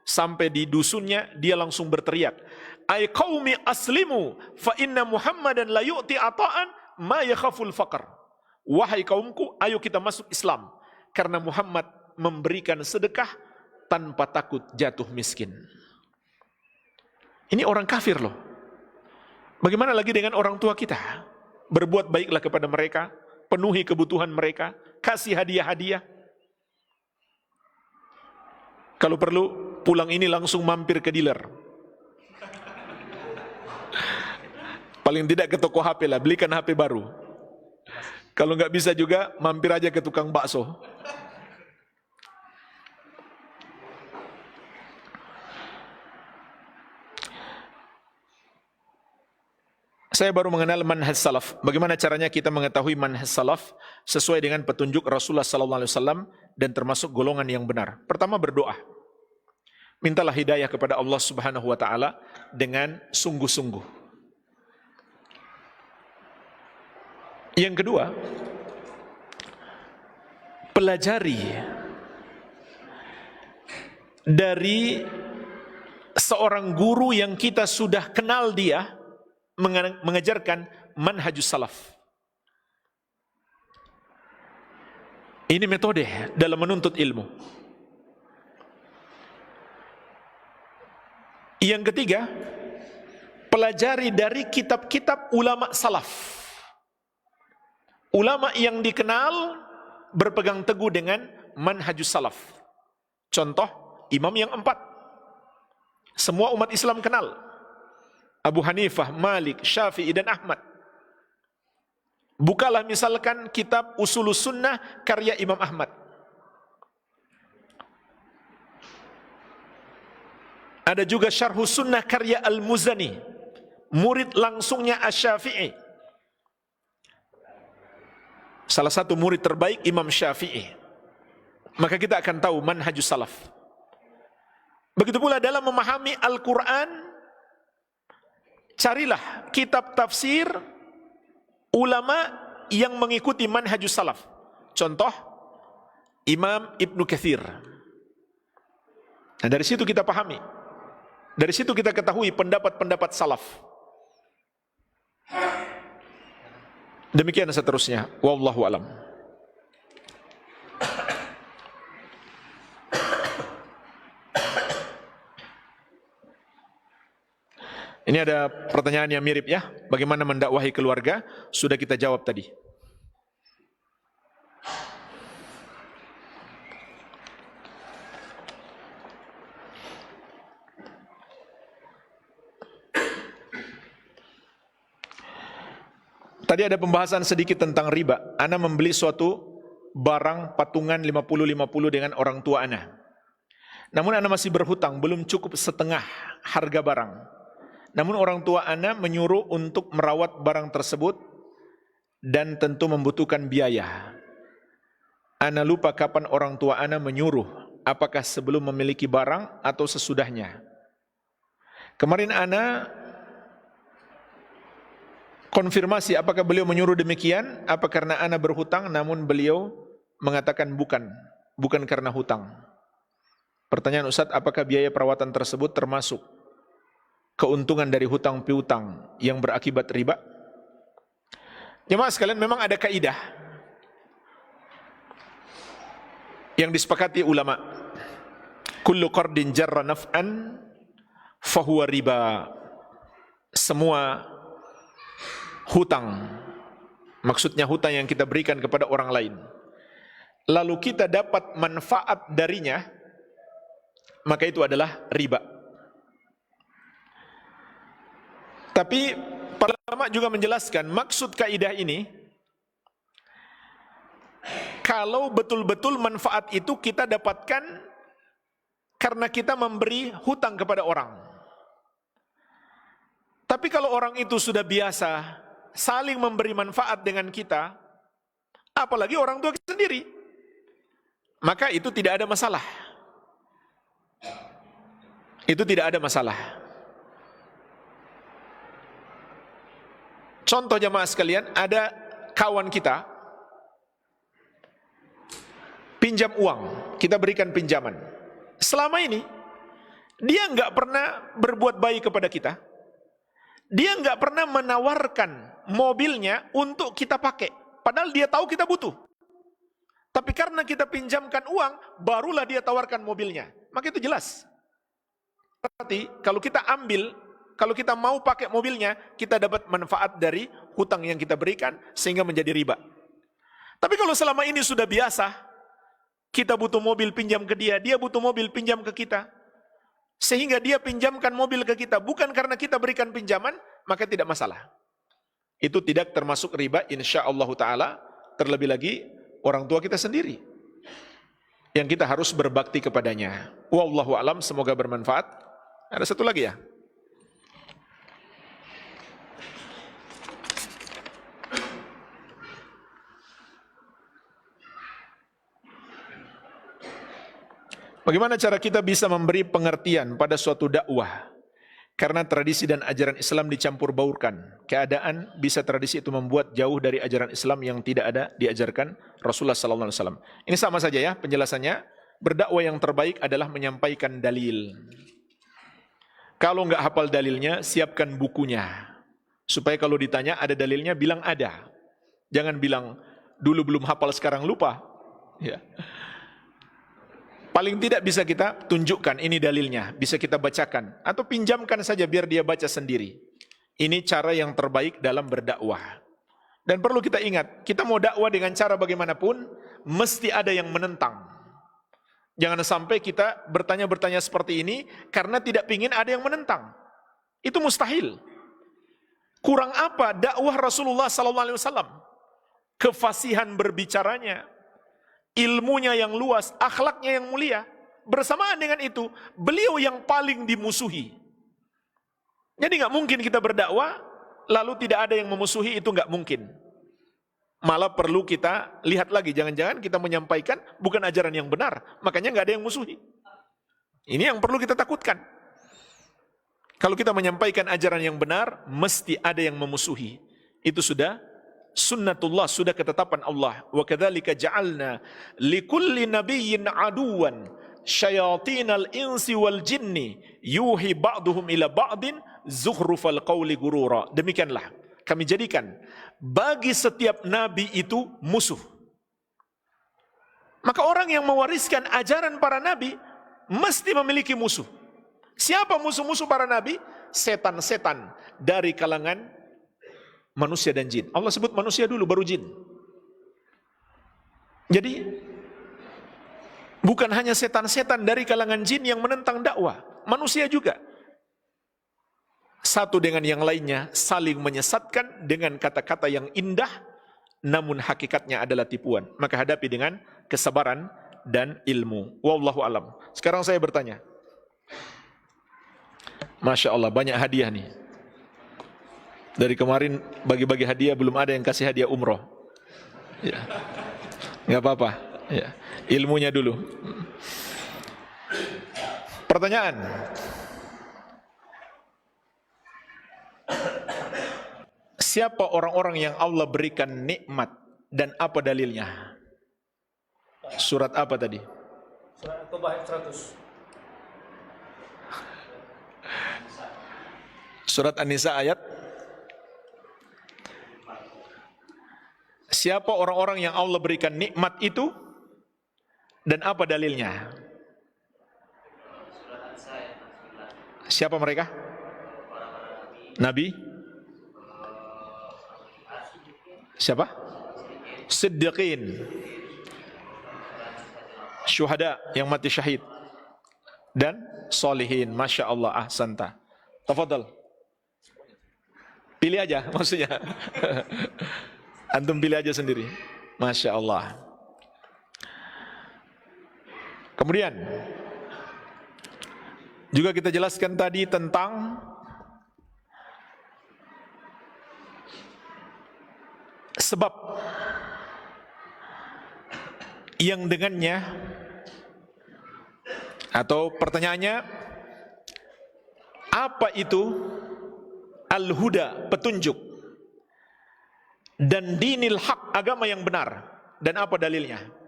sampai di dusunnya dia langsung berteriak, "Ai qaumi aslimu fa inna Muhammadan la yu'ti ata'an ma yakhaful faqr." Wahai kaumku, ayo kita masuk Islam, karena Muhammad memberikan sedekah tanpa takut jatuh miskin. Ini orang kafir loh. Bagaimana lagi dengan orang tua kita? Berbuat baiklah kepada mereka, penuhi kebutuhan mereka, kasih hadiah-hadiah. Kalau perlu, pulang ini langsung mampir ke dealer. Paling tidak ke toko HP lah, belikan HP baru. Kalau nggak bisa juga, mampir aja ke tukang bakso. Saya baru mengenal manhaj salaf. Bagaimana caranya kita mengetahui manhaj salaf sesuai dengan petunjuk Rasulullah SAW dan termasuk golongan yang benar? Pertama, berdoa. Mintalah hidayah kepada Allah Subhanahu wa taala dengan sungguh-sungguh. Yang kedua, pelajari dari seorang guru yang kita sudah kenal dia mengajarkan manhajus salaf. Ini metode dalam menuntut ilmu. Yang ketiga, pelajari dari kitab-kitab ulama salaf. Ulama yang dikenal berpegang teguh dengan manhajus salaf. Contoh, imam yang 4. Semua umat Islam kenal. Abu Hanifah, Malik, Syafi'i, dan Ahmad. Bukalah misalkan kitab Usulus Sunnah karya Imam Ahmad. Ada juga Syarhus Sunnah karya Al-Muzani, murid langsungnya Asy-Syafi'i. Salah satu murid terbaik Imam Syafi'i. Maka kita akan tahu manhajus salaf. Begitu pula dalam memahami Al-Quran, carilah kitab tafsir ulama yang mengikuti manhajus salaf. Contoh, Imam Ibnu Katsir. Nah, dari situ kita pahami. Dari situ kita ketahui pendapat-pendapat salaf. Demikian seterusnya. Wallahu alam. Ini ada pertanyaan yang mirip ya. Bagaimana mendakwahi keluarga? Sudah kita jawab tadi. Tadi ada pembahasan sedikit tentang riba. Ana membeli suatu barang patungan 50-50 dengan orang tua ana. Namun ana masih berhutang, belum cukup setengah harga barang. Namun orang tua ana menyuruh untuk merawat barang tersebut dan tentu membutuhkan biaya. Ana lupa kapan orang tua ana menyuruh, apakah sebelum memiliki barang atau sesudahnya. Kemarin ana konfirmasi apakah beliau menyuruh demikian, apa karena ana berhutang, namun beliau mengatakan bukan karena hutang. Pertanyaan Ustaz, apakah biaya perawatan tersebut termasuk keuntungan dari hutang piutang yang berakibat riba? Jemaah sekalian, memang ada kaidah yang disepakati ulama. Kullu qardin jarra naf'an fahuwa riba. Semua hutang, maksudnya hutang yang kita berikan kepada orang lain, lalu kita dapat manfaat darinya, maka itu adalah riba. Tapi para ulama juga menjelaskan maksud kaidah ini, kalau betul-betul manfaat itu kita dapatkan karena kita memberi hutang kepada orang. Tapi kalau orang itu sudah biasa saling memberi manfaat dengan kita, apalagi orang tua kita sendiri, maka itu tidak ada masalah. Itu tidak ada masalah. Contoh jamaah sekalian, ada kawan kita pinjam uang, kita berikan pinjaman. Selama ini dia nggak pernah berbuat baik kepada kita. Dia nggak pernah menawarkan mobilnya untuk kita pakai, padahal dia tahu kita butuh. Tapi karena kita pinjamkan uang, barulah dia tawarkan mobilnya. Maka itu jelas. Berarti kalau kita ambil, kalau kita mau pakai mobilnya, kita dapat manfaat dari hutang yang kita berikan sehingga menjadi riba. Tapi kalau selama ini sudah biasa, kita butuh mobil pinjam ke dia, dia butuh mobil pinjam ke kita, sehingga dia pinjamkan mobil ke kita bukan karena kita berikan pinjaman, maka tidak masalah. Itu tidak termasuk riba insyaallah taala, terlebih lagi orang tua kita sendiri yang kita harus berbakti kepadanya. Wallahu alam, semoga bermanfaat. Ada satu lagi ya? Bagaimana cara kita bisa memberi pengertian pada suatu dakwah? Karena tradisi dan ajaran Islam dicampur baurkan. Keadaan bisa tradisi itu membuat jauh dari ajaran Islam yang tidak ada diajarkan Rasulullah SAW. Ini sama saja ya penjelasannya. Berdakwah yang terbaik adalah menyampaikan dalil. Kalau nggak hafal dalilnya, siapkan bukunya. Supaya kalau ditanya ada dalilnya, bilang ada. Jangan bilang dulu belum hafal sekarang lupa. Ya. Paling tidak bisa kita tunjukkan ini dalilnya, bisa kita bacakan atau pinjamkan saja biar dia baca sendiri. Ini cara yang terbaik dalam berdakwah. Dan perlu kita ingat, kita mau dakwah dengan cara bagaimanapun mesti ada yang menentang. Jangan sampai kita bertanya-bertanya seperti ini karena tidak ingin ada yang menentang. Itu mustahil. Kurang apa dakwah Rasulullah SAW? Kefasihan berbicaranya, ilmunya yang luas, akhlaknya yang mulia. Bersamaan dengan itu, beliau yang paling dimusuhi. Jadi nggak mungkin kita berdakwah lalu tidak ada yang memusuhi, itu nggak mungkin. Malah perlu kita lihat lagi, jangan-jangan kita menyampaikan bukan ajaran yang benar, makanya nggak ada yang musuhi. Ini yang perlu kita takutkan. Kalau kita menyampaikan ajaran yang benar, mesti ada yang memusuhi. Itu sudah sunnatullah, sudah ketetapan Allah. Wa kadzalika ja'alna likulli nabiyyin aduwan syayatinal insi wal jinni yuhi ba'duhum ila ba'din zukhrufal qawli gurura. Demikianlah kami jadikan bagi setiap nabi itu musuh. Maka orang yang mewariskan ajaran para nabi mesti memiliki musuh. Siapa musuh-musuh para nabi? Setan-setan dari kalangan manusia dan jin. Allah sebut manusia dulu baru jin. Jadi bukan hanya setan-setan dari kalangan jin yang menentang dakwah, manusia juga. Satu dengan yang lainnya saling menyesatkan dengan kata-kata yang indah, namun hakikatnya adalah tipuan. Maka hadapi dengan kesabaran dan ilmu. Wallahu alam. Sekarang saya bertanya. Masya Allah, banyak hadiah nih. Dari kemarin bagi-bagi hadiah belum ada yang kasih hadiah umroh. Ya. Nggak apa-apa. Ya. Ilmunya dulu. Pertanyaan. Siapa orang-orang yang Allah berikan nikmat dan apa dalilnya? Surat apa tadi? Surat At-Taubah 100. Surat An-Nisa ayat. Siapa orang-orang yang Allah berikan nikmat itu dan apa dalilnya? Siapa mereka? Nabi? Siapa? Siddiqin. Syuhada yang mati syahid. Dan solihin. Masya Allah, ahsanta. Tafadhal. Pilih aja maksudnya. Antum pilih aja sendiri. Masya Allah. Kemudian juga kita jelaskan tadi tentang sebab yang dengannya, atau pertanyaannya, apa itu al-huda, petunjuk, dan dinil haq, agama yang benar, dan apa dalilnya?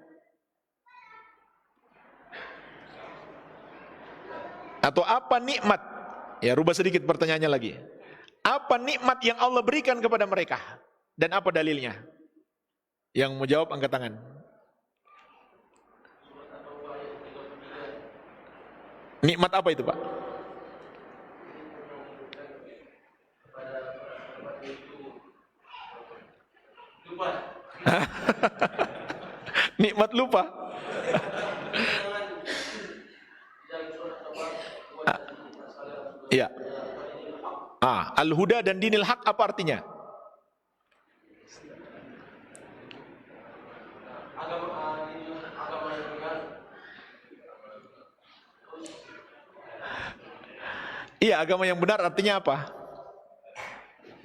Atau apa nikmat? Ya, rubah sedikit pertanyaannya lagi. Apa nikmat yang Allah berikan kepada mereka? Dan apa dalilnya? Yang mau jawab angkat tangan. Nikmat apa itu, Pak? Lupa. Nikmat lupa. Iya. Al-huda dan dinil haq apa artinya? Iya, agama yang benar artinya apa?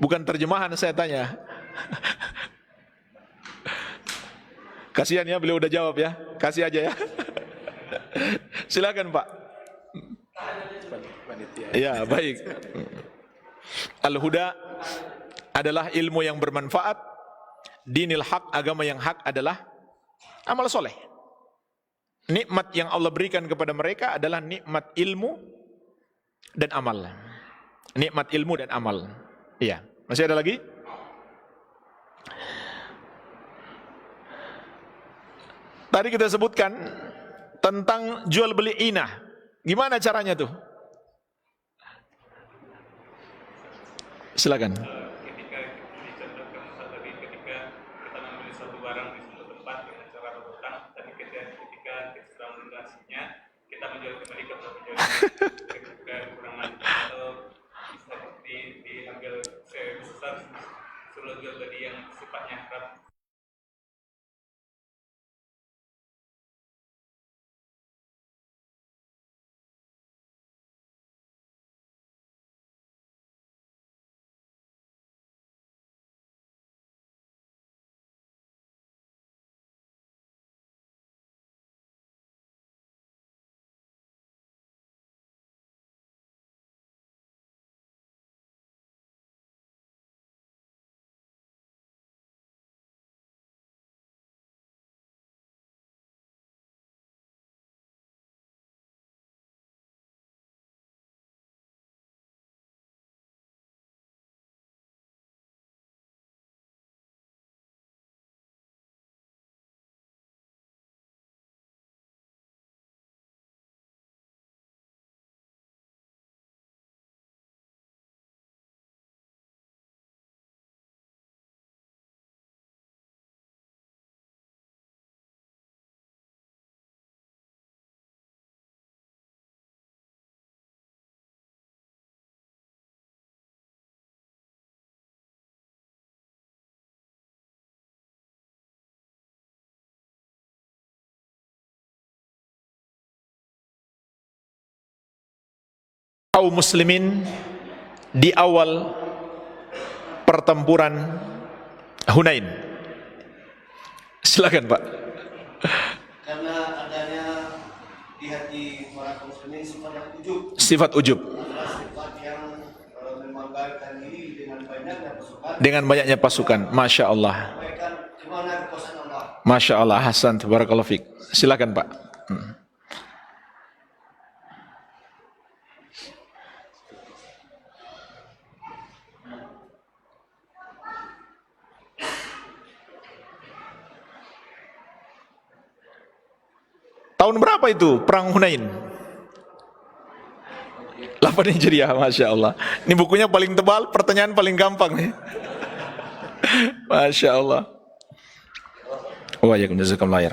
Bukan terjemahan saya tanya. Kasihan ya, beliau udah jawab ya. Kasih aja ya. Silakan Pak. Ya, baik. Al-huda adalah ilmu yang bermanfaat. Dinil haq, agama yang hak adalah amal soleh. Nikmat yang Allah berikan kepada mereka adalah nikmat ilmu dan amal. Nikmat ilmu dan amal. Iya. Masih ada lagi? Tadi kita sebutkan tentang jual beli inah. Gimana caranya tuh? Silakan. Ketika dicontohkan tadi, ketika kita membeli suatu barang di suatu tempat dengan cara berhutang, tapi ketika kita sedang melunasinya, kita menjual kembali ke kekurangan, atau bisa diambil sebesar suruh jual beli yang sifatnya haram. Kaum muslimin di awal pertempuran Hunain. Silakan Pak. Karena adanya di hati para kaum muslimin sifat yang ujub. Sifat ujub. Sifat yang membanggakan diri dengan banyaknya pasukan. Masya Allah. Masya Allah. Hasan. Barakallahu fiik. Silakan Pak. Tahun berapa itu perang Hunain? 8 Apa nih jeriah? Masya Allah. Ini bukunya paling tebal, pertanyaan paling gampang nih. Masya Allah.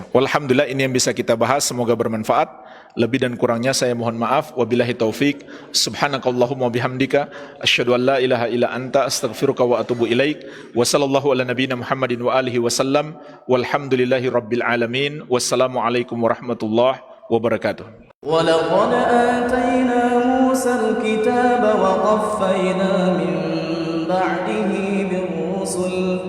Walhamdulillah, ini yang bisa kita bahas, semoga bermanfaat. Lebih dan kurangnya saya mohon maaf. Wabillahi taufik. Subhanakallahumma bihamdika asyhadu an la ilaha illa anta astaghfiruka wa atubu ilaik. Wa sallallahu ala nabiyyina Muhammadin wa alihi wasallam. Walhamdulillahi rabbil alamin. Wassalamualaikum warahmatullahi wabarakatuh. ولقد آتينا موسى الكتاب وقفينا من بعده بالرسل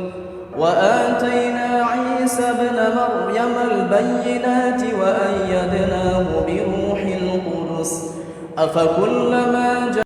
وآتينا عيسى ابن مريم البينات وأيدناه بروح القدس أفكلما